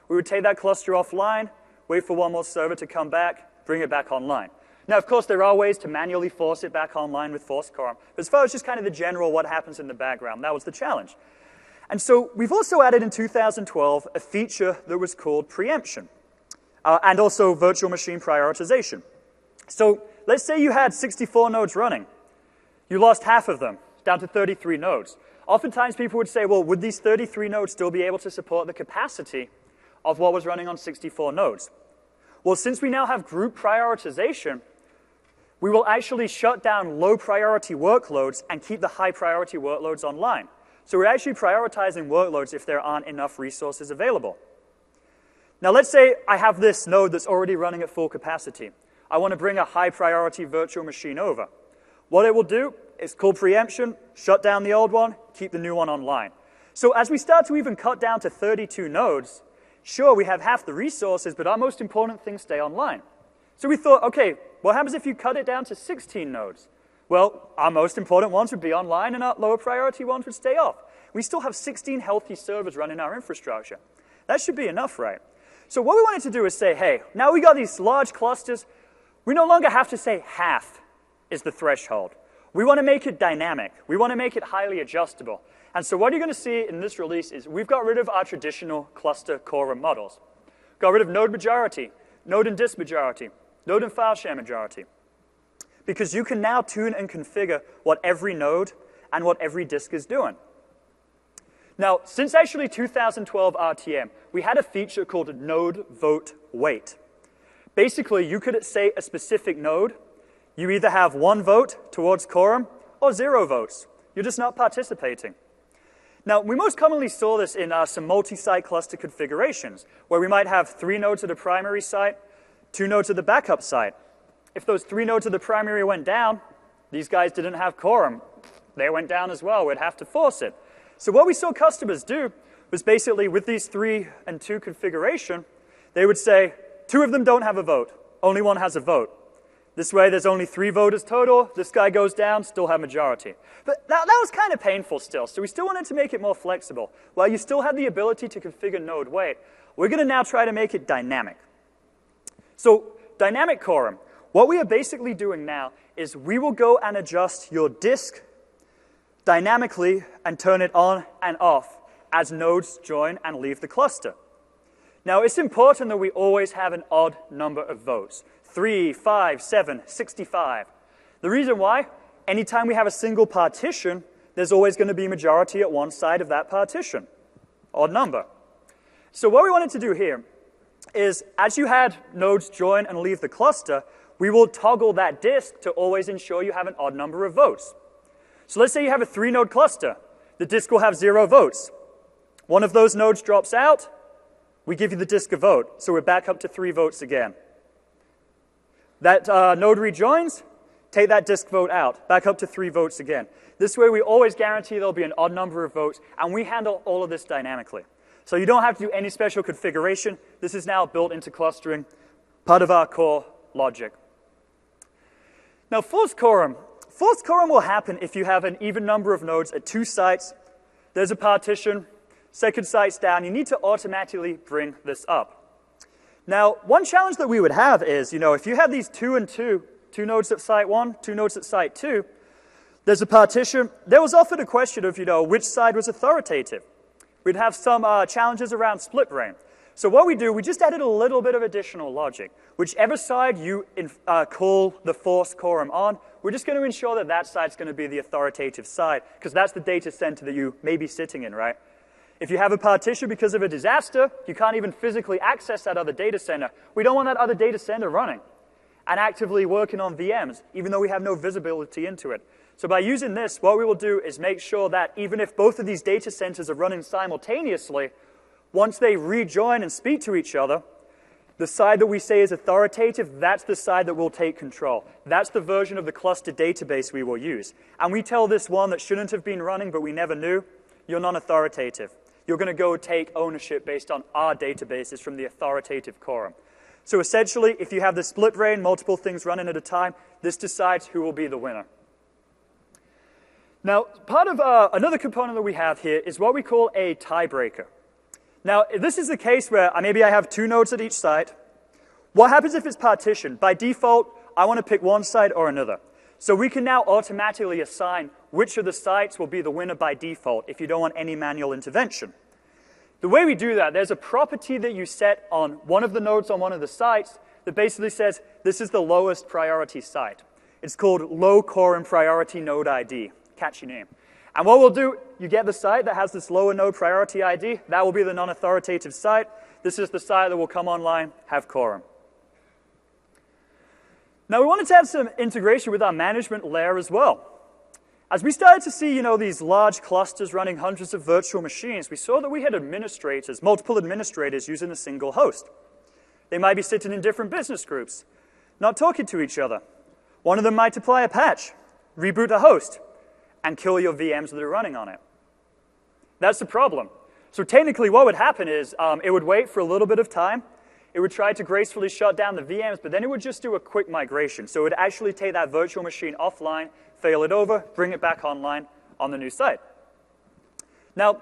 We would take that cluster offline, wait for one more server to come back, bring it back online. Now, of course, there are ways to manually force it back online with forced quorum, but as far as just kind of the general what happens in the background, that was the challenge. And so we've also added in 2012 a feature that was called preemption, and also virtual machine prioritization. So let's say you had 64 nodes running. You lost half of them, down to 33 nodes. Oftentimes people would say, well, would these 33 nodes still be able to support the capacity of what was running on 64 nodes? Well, since we now have group prioritization, we will actually shut down low priority workloads and keep the high priority workloads online. So we're actually prioritizing workloads if there aren't enough resources available. Now let's say I have this node that's already running at full capacity. I want to bring a high priority virtual machine over. What it will do is call preemption, shut down the old one, keep the new one online. So as we start to even cut down to 32 nodes, sure, we have half the resources, but our most important things stay online. So we thought, okay, what happens if you cut it down to 16 nodes? Well, our most important ones would be online and our lower priority ones would stay off. We still have 16 healthy servers running our infrastructure. That should be enough, right? So what we wanted to do is say, hey, now we got these large clusters, we no longer have to say half is the threshold. We want to make it dynamic. We want to make it highly adjustable. And so what you're going to see in this release is we've got rid of our traditional cluster quorum models. Got rid of node majority, node and disk majority, node and file share majority. Because you can now tune and configure what every node and what every disk is doing. Now, since actually 2012 RTM, we had a feature called node vote wait. Basically, you could say a specific node, you either have 1 vote towards quorum or 0 votes. You're just not participating. Now, we most commonly saw this in some multi-site cluster configurations, where we might have 3 nodes at the primary site, 2 nodes at the backup site. If those 3 nodes at the primary went down, these guys didn't have quorum. They went down as well. We'd have to force it. So what we saw customers do was basically with these 3 and 2 configuration, they would say, 2 of them don't have a vote. Only 1 has a vote. This way, there's only 3 voters total. This guy goes down, still have majority. But that was kind of painful still, so we still wanted to make it more flexible. While you still have the ability to configure node weight, we're going to now try to make it dynamic. So dynamic quorum, what we are basically doing now is we will go and adjust your disk dynamically and turn it on and off as nodes join and leave the cluster. Now, it's important that we always have an odd number of votes. 3, 5, 7, 65. The reason why, anytime we have a single partition, there's always going to be majority at one side of that partition. Odd number. So what we wanted to do here is, as you had nodes join and leave the cluster, we will toggle that disk to always ensure you have an odd number of votes. So let's say you have a 3-node cluster. The disk will have 0 votes. One of those nodes drops out, we give you the disk a vote, so we're back up to 3 votes again. That node rejoins, take that disk vote out, back up to 3 votes again. This way we always guarantee there'll be an odd number of votes, and we handle all of this dynamically. So you don't have to do any special configuration. This is now built into clustering, part of our core logic. Now, forced quorum. Forced quorum will happen if you have an even number of nodes at 2 sites. There's a partition, second site's down. You need to automatically bring this up. Now, one challenge that we would have is, if you have these 2 and 2, 2 nodes at site 1, 2 nodes at site 2, there's a partition. There was often a question of, which side was authoritative. We'd have some challenges around split brain. So what we do, we just added a little bit of additional logic. Whichever side you call the forced quorum on, we're just going to ensure that that side's going to be the authoritative side, because that's the data center that you may be sitting in, right? If you have a partition because of a disaster, you can't even physically access that other data center. We don't want that other data center running and actively working on VMs, even though we have no visibility into it. So by using this, what we will do is make sure that even if both of these data centers are running simultaneously, once they rejoin and speak to each other, the side that we say is authoritative, that's the side that will take control. That's the version of the cluster database we will use. And we tell this one that shouldn't have been running, but we never knew, you're non-authoritative. You're going to go take ownership based on our databases from the authoritative quorum. So essentially, if you have the split brain, multiple things running at a time, this decides who will be the winner. Now, part of another component that we have here is what we call a tiebreaker. Now, this is the case where maybe I have 2 nodes at each side. What happens if it's partitioned? By default, I want to pick one side or another. So we can now automatically assign which of the sites will be the winner by default if you don't want any manual intervention. The way we do that, there's a property that you set on one of the nodes on one of the sites that basically says this is the lowest priority site. It's called low quorum priority node ID. Catchy name. And what we'll do, you get the site that has this lower node priority ID. That will be the non-authoritative site. This is the site that will come online, have quorum. Now, we wanted to have some integration with our management layer as well. As we started to see, these large clusters running hundreds of virtual machines, we saw that we had administrators, multiple administrators using a single host. They might be sitting in different business groups, not talking to each other. One of them might apply a patch, reboot a host, and kill your VMs that are running on it. That's the problem. So technically what would happen is it would wait for a little bit of time. It would try to gracefully shut down the VMs, but then it would just do a quick migration. So it would actually take that virtual machine offline, fail it over, bring it back online on the new site. Now,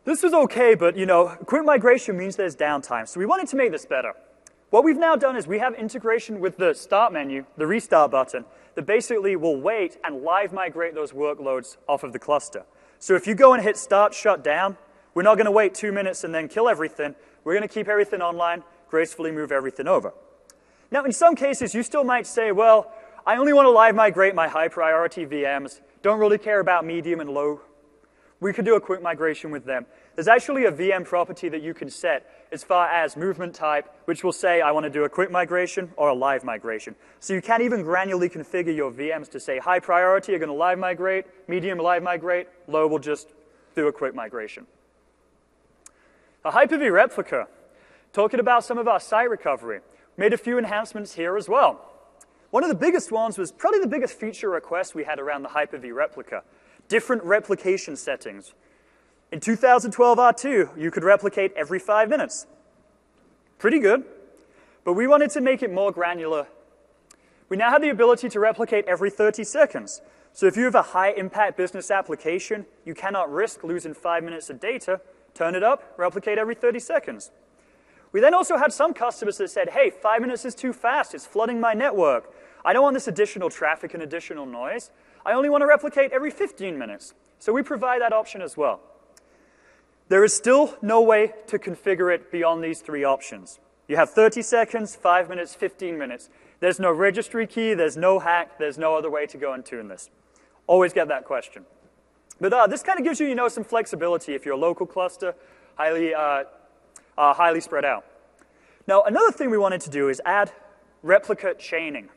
this was okay, but quick migration means there's downtime. So we wanted to make this better. What we've now done is we have integration with the start menu, the restart button, that basically will wait and live migrate those workloads off of the cluster. So if you go and hit start shut down, we're not going to wait 2 minutes and then kill everything. We're going to keep everything online, gracefully move everything over. Now, in some cases, you still might say, well, I only want to live migrate my high priority VMs, don't really care about medium and low. We could do a quick migration with them. There's actually a VM property that you can set as far as movement type, which will say I want to do a quick migration or a live migration. So you can even granularly configure your VMs to say high priority, you're going to live migrate, medium live migrate, low will just do a quick migration. A Hyper-V replica, talking about some of our site recovery, made a few enhancements here as well. One of the biggest ones was probably the biggest feature request we had around the Hyper-V replica, different replication settings. In 2012 R2, you could replicate every 5 minutes. Pretty good. But we wanted to make it more granular. We now have the ability to replicate every 30 seconds. So if you have a high-impact business application, you cannot risk losing 5 minutes of data. Turn it up, replicate every 30 seconds. We then also had some customers that said, hey, 5 minutes is too fast. It's flooding my network. I don't want this additional traffic and additional noise. I only want to replicate every 15 minutes. So we provide that option as well. There is still no way to configure it beyond these three options. You have 30 seconds, 5 minutes, 15 minutes. There's no registry key, there's no hack, there's no other way to go and tune this. Always get that question. But this kind of gives you, some flexibility if you're a local cluster, highly spread out. Now, another thing we wanted to do is add replicate chaining.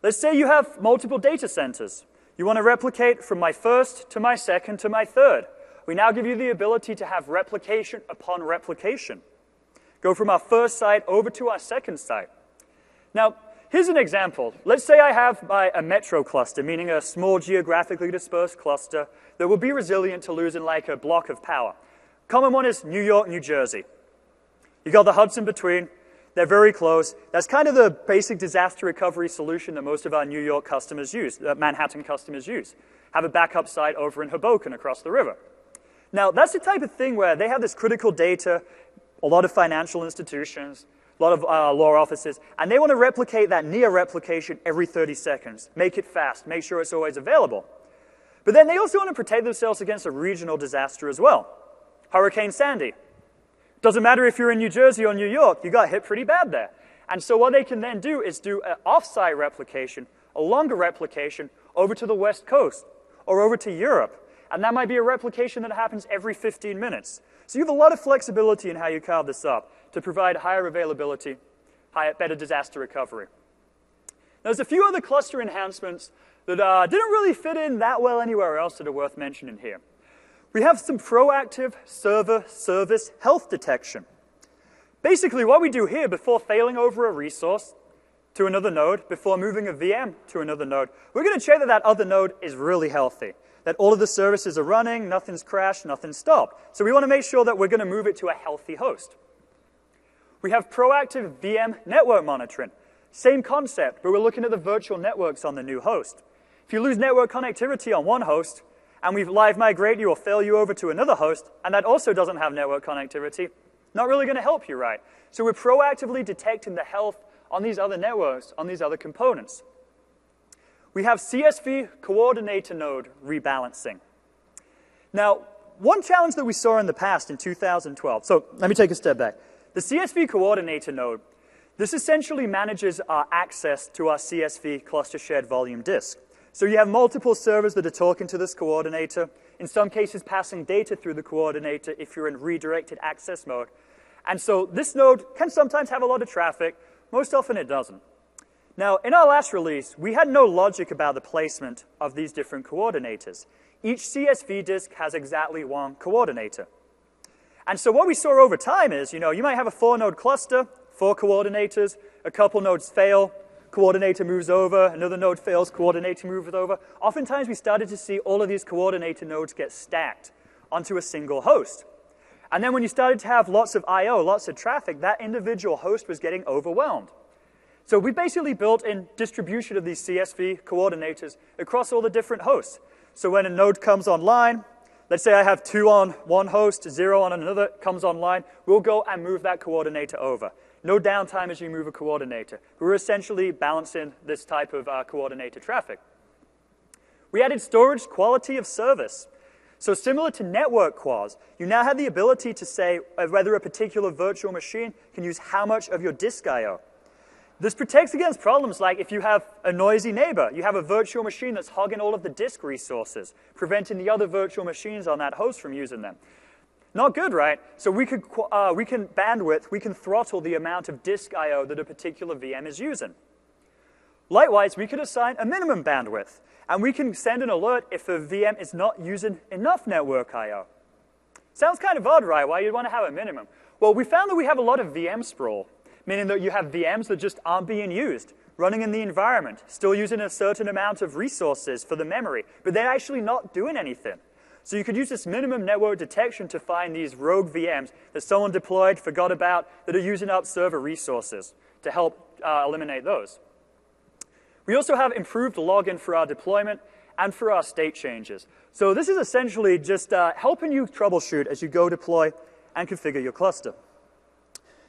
Let's say you have multiple data centers. You want to replicate from my first to my second to my third. We now give you the ability to have replication upon replication. Go from our first site over to our second site. Now, here's an example. Let's say I have a metro cluster, meaning a small geographically dispersed cluster that will be resilient to losing like a block of power. Common one is New York, New Jersey. You got the hubs in between. They're very close. That's kind of the basic disaster recovery solution that most of our New York customers use, Manhattan customers use. Have a backup site over in Hoboken across the river. Now, that's the type of thing where they have this critical data, a lot of financial institutions, a lot of law offices, and they want to replicate that near replication every 30 seconds. Make it fast. Make sure it's always available. But then they also want to protect themselves against a regional disaster as well. Hurricane Sandy. Doesn't matter if you're in New Jersey or New York, you got hit pretty bad there. And so what they can then do is do an off-site replication, a longer replication, over to the West Coast or over to Europe. And that might be a replication that happens every 15 minutes. So you have a lot of flexibility in how you carve this up to provide higher availability, better disaster recovery. There's a few other cluster enhancements that didn't really fit in that well anywhere else that are worth mentioning here. We have some proactive server service health detection. Basically, what we do here before failing over a resource to another node, before moving a VM to another node, we're going to check that that other node is really healthy, that all of the services are running, nothing's crashed, nothing's stopped. So we want to make sure that we're going to move it to a healthy host. We have proactive VM network monitoring. Same concept, but we're looking at the virtual networks on the new host. If you lose network connectivity on one host, and we live migrate you or fail you over to another host, and that also doesn't have network connectivity, not really going to help you, right? So we're proactively detecting the health on these other networks, on these other components. We have CSV coordinator node rebalancing. Now, one challenge that we saw in the past in 2012, so let me take a step back. The CSV coordinator node, this essentially manages our access to our CSV cluster shared volume disk. So you have multiple servers that are talking to this coordinator, in some cases passing data through the coordinator if you're in redirected access mode. And so this node can sometimes have a lot of traffic. Most often it doesn't. Now, in our last release, we had no logic about the placement of these different coordinators. Each CSV disk has exactly one coordinator. And so what we saw over time is, you might have a 4-node cluster, 4 coordinators, a couple nodes fail, coordinator moves over, another node fails, coordinator moves over. Oftentimes we started to see all of these coordinator nodes get stacked onto a single host. And then when you started to have lots of I/O, lots of traffic, that individual host was getting overwhelmed. So we basically built in distribution of these CSV coordinators across all the different hosts. So when a node comes online, let's say I have 2 on one host, 0 on another, comes online, we'll go and move that coordinator over. No downtime as you move a coordinator. We're essentially balancing this type of coordinator traffic. We added storage quality of service. So similar to network quals, you now have the ability to say whether a particular virtual machine can use how much of your disk I/O. This protects against problems like if you have a noisy neighbor, you have a virtual machine that's hogging all of the disk resources, preventing the other virtual machines on that host from using them. Not good, right? So we can throttle the amount of disk I/O that a particular VM is using. Likewise, we could assign a minimum bandwidth, and we can send an alert if a VM is not using enough network I/O. Sounds kind of odd, right? Why you'd want to have a minimum? Well, we found that we have a lot of VM sprawl, meaning that you have VMs that just aren't being used, running in the environment, still using a certain amount of resources for the memory, but they're actually not doing anything. So you could use this minimum network detection to find these rogue VMs that someone deployed, forgot about, that are using up server resources to help eliminate those. We also have improved login for our deployment and for our state changes. So this is essentially just helping you troubleshoot as you go deploy and configure your cluster.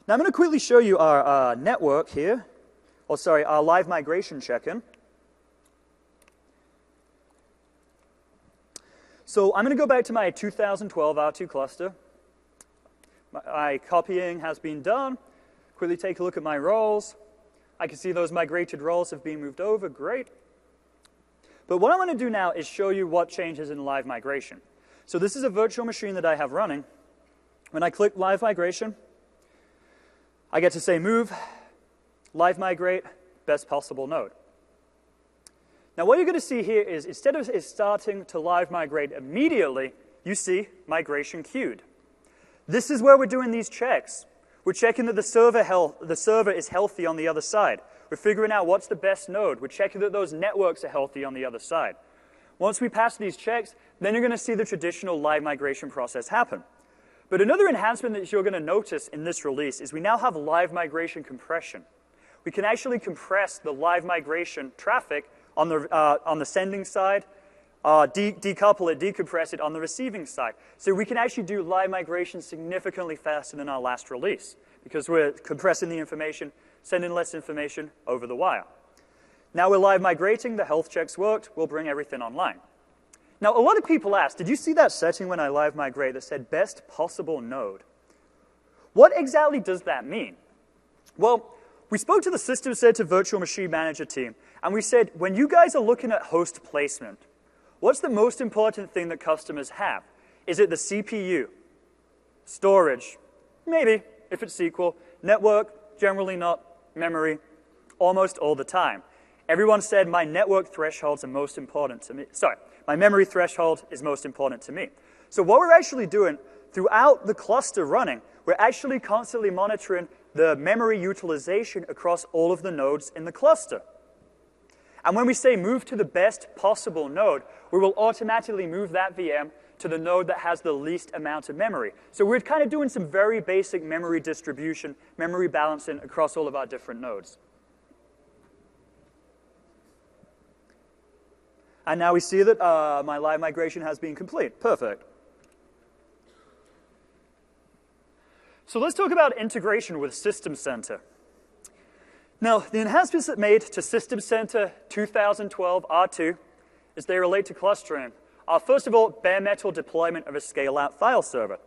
Now I'm going to quickly show you our network here, or sorry, our live migration check-in. So I'm going to go back to my 2012 R2 cluster. My copying has been done. Quickly take a look at my roles. I can see those migrated roles have been moved over. Great. But what I'm going to do now is show you what changes in live migration. So this is a virtual machine that I have running. When I click live migration, I get to say move, live migrate, best possible node. Now what you're going to see here is instead of it starting to live migrate immediately, you see migration queued. This is where we're doing these checks. We're checking that the server is healthy on the other side. We're figuring out what's the best node. We're checking that those networks are healthy on the other side. Once we pass these checks, then you're going to see the traditional live migration process happen. But another enhancement that you're going to notice in this release is we now have live migration compression. We can actually compress the live migration traffic on the sending side, decouple it, decompress it on the receiving side. So we can actually do live migration significantly faster than our last release because we're compressing the information, sending less information over the wire. Now we're live migrating, the health checks worked, we'll bring everything online. Now a lot of people ask, did you see that setting when I live migrate that said best possible node? What exactly does that mean? Well, we spoke to the System Center Virtual Machine Manager team, and we said, when you guys are looking at host placement, what's the most important thing that customers have? Is it the CPU? Storage? Maybe, if it's SQL. Network? Generally not. Memory? Almost all the time. Everyone said my network thresholds are most important to me. Sorry, my memory threshold is most important to me. So what we're actually doing throughout the cluster running, we're actually constantly monitoring the memory utilization across all of the nodes in the cluster. And when we say move to the best possible node, we will automatically move that VM to the node that has the least amount of memory. So we're kind of doing some very basic memory distribution, memory balancing across all of our different nodes. And now we see that my live migration has been complete. Perfect. So let's talk about integration with System Center. Now, the enhancements that made to System Center 2012 R2 as they relate to clustering are, first of all, bare metal deployment of a scale-out file server.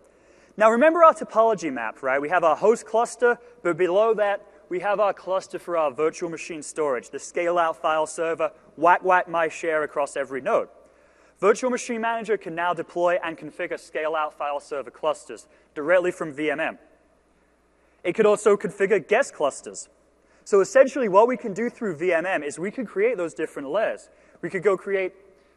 Now, remember our topology map, right? We have our host cluster, but below that, we have our cluster for our virtual machine storage, the scale-out file server, whack my share across every node. Virtual Machine Manager can now deploy and configure scale-out file server clusters directly from VMM. It could also configure guest clusters. So essentially what we can do through VMM is we could create those different layers. We could go create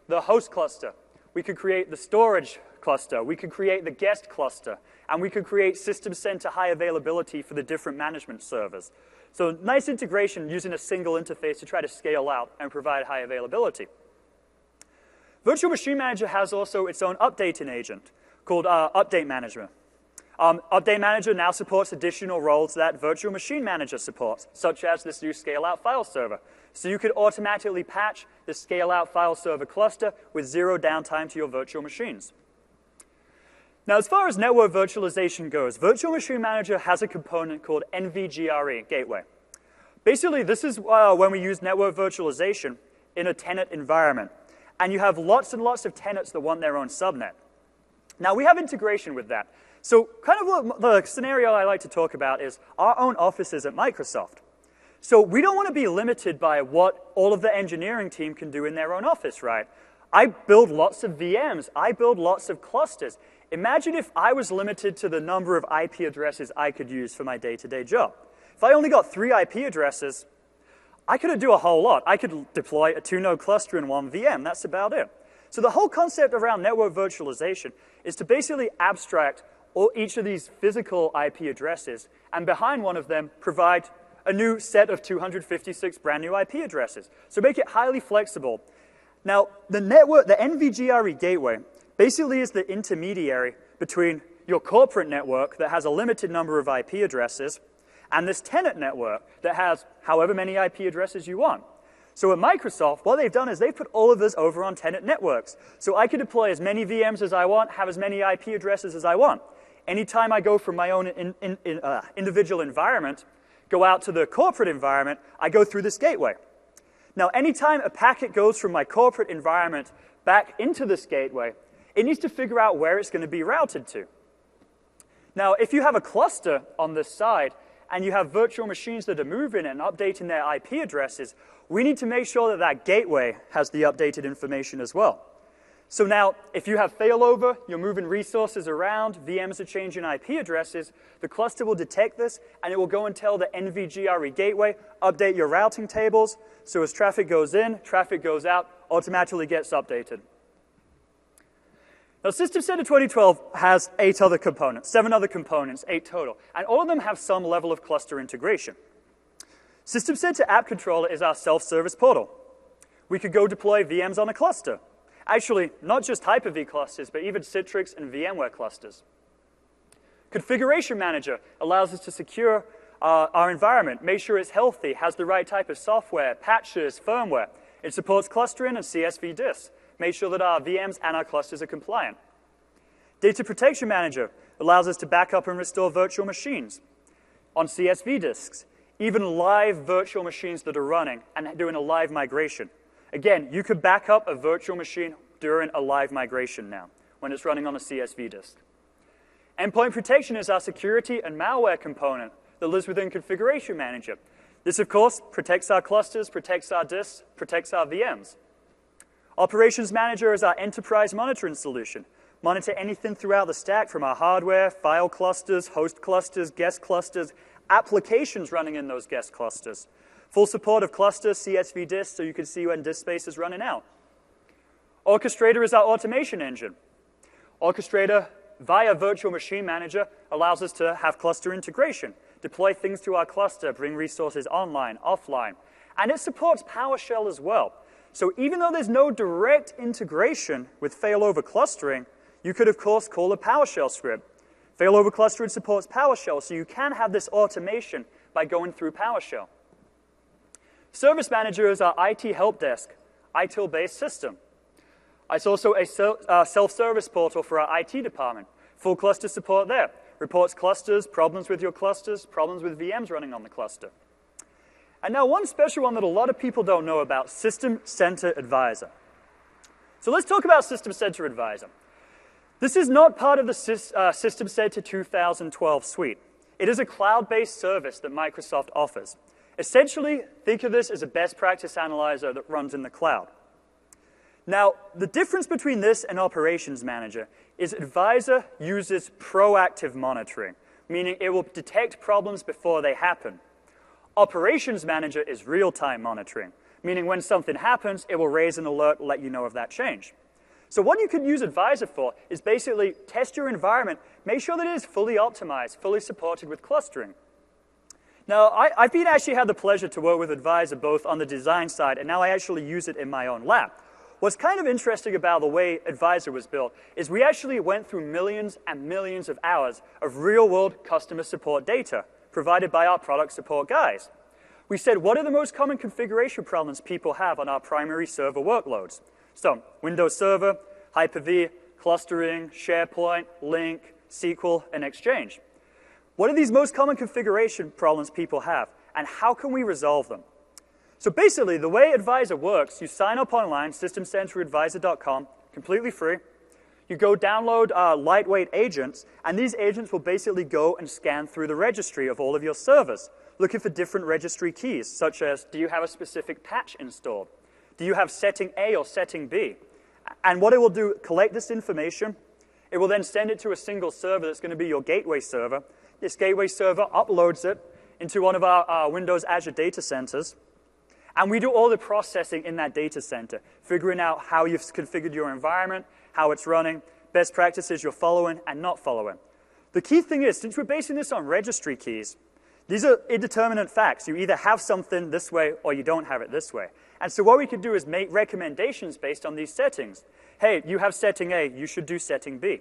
the host cluster. We could create the storage cluster. We could create the guest cluster. And we could create System Center high availability for the different management servers. So nice integration using a single interface to try to scale out and provide high availability. Virtual Machine Manager has also its own updating agent called Update Manager. Update Manager now supports additional roles that Virtual Machine Manager supports, such as this new scale-out file server. So you could automatically patch the scale-out file server cluster with zero downtime to your virtual machines. Now, as far as network virtualization goes, Virtual Machine Manager has a component called NVGRE, Gateway. Basically, this is when we use network virtualization in a tenant environment. And you have lots and lots of tenants that want their own subnet. Now, we have integration with that. So kind of what the scenario I like to talk about is our own offices at Microsoft. So we don't want to be limited by what all of the engineering team can do in their own office, right? I build lots of VMs. I build lots of clusters. Imagine if I was limited to the number of IP addresses I could use for my day-to-day job. If I only got 3 IP addresses, I couldn't do a whole lot. I could deploy a 2-node cluster in one VM. That's about it. So the whole concept around network virtualization is to basically abstract each of these physical IP addresses, and behind one of them provide a new set of 256 brand new IP addresses. So make it highly flexible. Now, the NVGRE gateway basically is the intermediary between your corporate network that has a limited number of IP addresses and this tenant network that has however many IP addresses you want. So at Microsoft, what they've done is they've put all of this over on tenant networks. So I can deploy as many VMs as I want, have as many IP addresses as I want. Anytime I go from my own individual environment, go out to the corporate environment, I go through this gateway. Now, anytime a packet goes from my corporate environment back into this gateway, it needs to figure out where it's going to be routed to. Now, if you have a cluster on this side, and you have virtual machines that are moving and updating their IP addresses, we need to make sure that that gateway has the updated information as well. So now, if you have failover, you're moving resources around, VMs are changing IP addresses, the cluster will detect this, and it will go and tell the NVGRE gateway, update your routing tables, so as traffic goes in, traffic goes out, automatically gets updated. Now, System Center 2012 has 7 other components, 8 total, and all of them have some level of cluster integration. System Center App Controller is our self-service portal. We could go deploy VMs on a cluster. Actually, not just Hyper-V clusters, but even Citrix and VMware clusters. Configuration Manager allows us to secure our environment, make sure it's healthy, has the right type of software, patches, firmware. It supports clustering and CSV disks. Make sure that our VMs and our clusters are compliant. Data Protection Manager allows us to back up and restore virtual machines on CSV disks, even live virtual machines that are running and doing a live migration. Again, you could back up a virtual machine during a live migration now when it's running on a CSV disk. Endpoint Protection is our security and malware component that lives within Configuration Manager. This, of course, protects our clusters, protects our disks, protects our VMs. Operations Manager is our enterprise monitoring solution. Monitor anything throughout the stack from our hardware, file clusters, host clusters, guest clusters, applications running in those guest clusters. Full support of clusters, CSV disks, so you can see when disk space is running out. Orchestrator is our automation engine. Orchestrator, via Virtual Machine Manager, allows us to have cluster integration, deploy things to our cluster, bring resources online, offline. And it supports PowerShell as well. So even though there's no direct integration with failover clustering, you could, of course, call a PowerShell script. Failover clustering supports PowerShell, so you can have this automation by going through PowerShell. Service Manager is our IT help desk, ITIL-based system. It's also a self-service portal for our IT department. Full cluster support there. Reports clusters, problems with your clusters, problems with VMs running on the cluster. And now one special one that a lot of people don't know about, System Center Advisor. So let's talk about System Center Advisor. This is not part of the System Center 2012 suite. It is a cloud-based service that Microsoft offers. Essentially, think of this as a best practice analyzer that runs in the cloud. Now, the difference between this and Operations Manager is Advisor uses proactive monitoring, meaning it will detect problems before they happen. Operations Manager is real-time monitoring, meaning when something happens, it will raise an alert and let you know of that change. So what you could use Advisor for is basically test your environment, make sure that it is fully optimized, fully supported with clustering. Now, I've actually had the pleasure to work with Advisor both on the design side, and now I actually use it in my own lab. What's kind of interesting about the way Advisor was built is we actually went through millions and millions of hours of real-world customer support data provided by our product support guys. We said, what are the most common configuration problems people have on our primary server workloads? So, Windows Server, Hyper-V, clustering, SharePoint, Link, SQL, and Exchange. What are these most common configuration problems people have, and how can we resolve them? So basically, the way Advisor works, you sign up online, systemcenteradvisor.com, completely free. You go download lightweight agents, and these agents will basically go and scan through the registry of all of your servers, looking for different registry keys, such as, do you have a specific patch installed? Do you have setting A or setting B? And what it will do, collect this information. It will then send it to a single server that's going to be your gateway server. This gateway server uploads it into one of our Windows Azure data centers. And we do all the processing in that data center, figuring out how you've configured your environment, how it's running, best practices you're following and not following. The key thing is, since we're basing this on registry keys, these are indeterminate facts. You either have something this way or you don't have it this way. And so what we could do is make recommendations based on these settings. Hey, you have setting A, you should do setting B.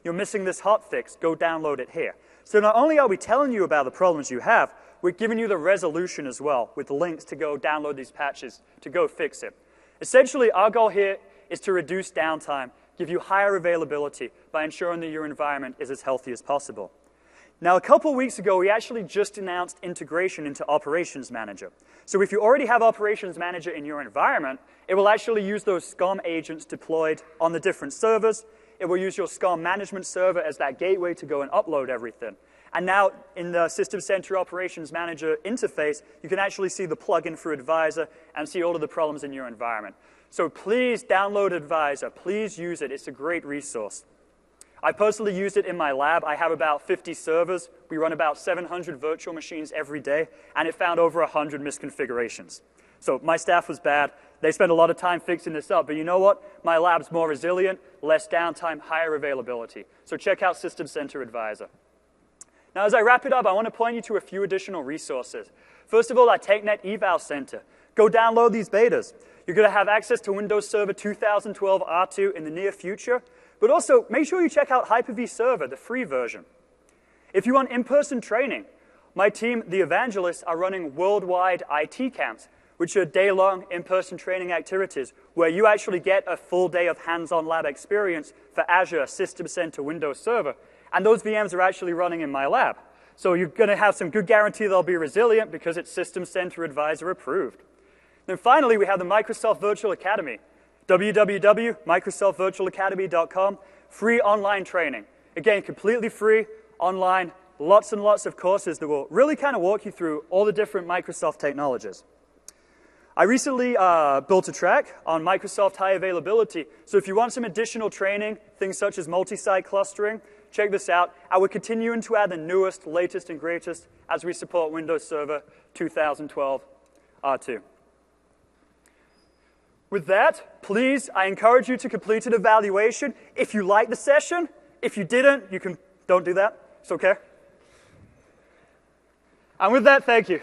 You're missing this hotfix, go download it here. So not only are we telling you about the problems you have, we're giving you the resolution as well with links to go download these patches to go fix it. Essentially, our goal here is to reduce downtime, give you higher availability by ensuring that your environment is as healthy as possible. Now, a couple of weeks ago, we actually just announced integration into Operations Manager. So if you already have Operations Manager in your environment, it will actually use those SCOM agents deployed on the different servers. It will use your SCOM management server as that gateway to go and upload everything. And now, in the System Center Operations Manager interface, you can actually see the plugin for Advisor and see all of the problems in your environment. So please download Advisor. Please use it. It's a great resource. I personally used it in my lab. I have about 50 servers. We run about 700 virtual machines every day, and it found over 100 misconfigurations. So my staff was bad. They spent a lot of time fixing this up, but you know what? My lab's more resilient, less downtime, higher availability. So check out System Center Advisor. Now, as I wrap it up, I want to point you to a few additional resources. First of all, our TechNet Eval Center. Go download these betas. You're going to have access to Windows Server 2012 R2 in the near future. But also, make sure you check out Hyper-V Server, the free version. If you want in-person training, my team, the Evangelists, are running worldwide IT camps, which are day-long in-person training activities where you actually get a full day of hands-on lab experience for Azure, System Center, Windows Server. And those VMs are actually running in my lab. So you're going to have some good guarantee they'll be resilient because it's System Center Advisor approved. Then finally, we have the Microsoft Virtual Academy. www.microsoftvirtualacademy.com, free online training. Again, completely free, online, lots and lots of courses that will really kind of walk you through all the different Microsoft technologies. I recently built a track on Microsoft High Availability, so if you want some additional training, things such as multi-site clustering, check this out. I will continue to add the newest, latest, and greatest as we support Windows Server 2012 R2. With that, please, I encourage you to complete an evaluation. If you liked the session, if you didn't, don't do that. It's okay. And with that, thank you.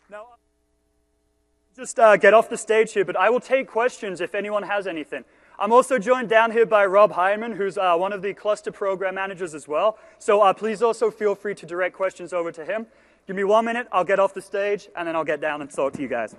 Now, just get off the stage here, but I will take questions if anyone has anything. I'm also joined down here by Rob Hyman, who's one of the cluster program managers as well. So please also feel free to direct questions over to him. Give me 1 minute, I'll get off the stage, and then I'll get down and talk to you guys.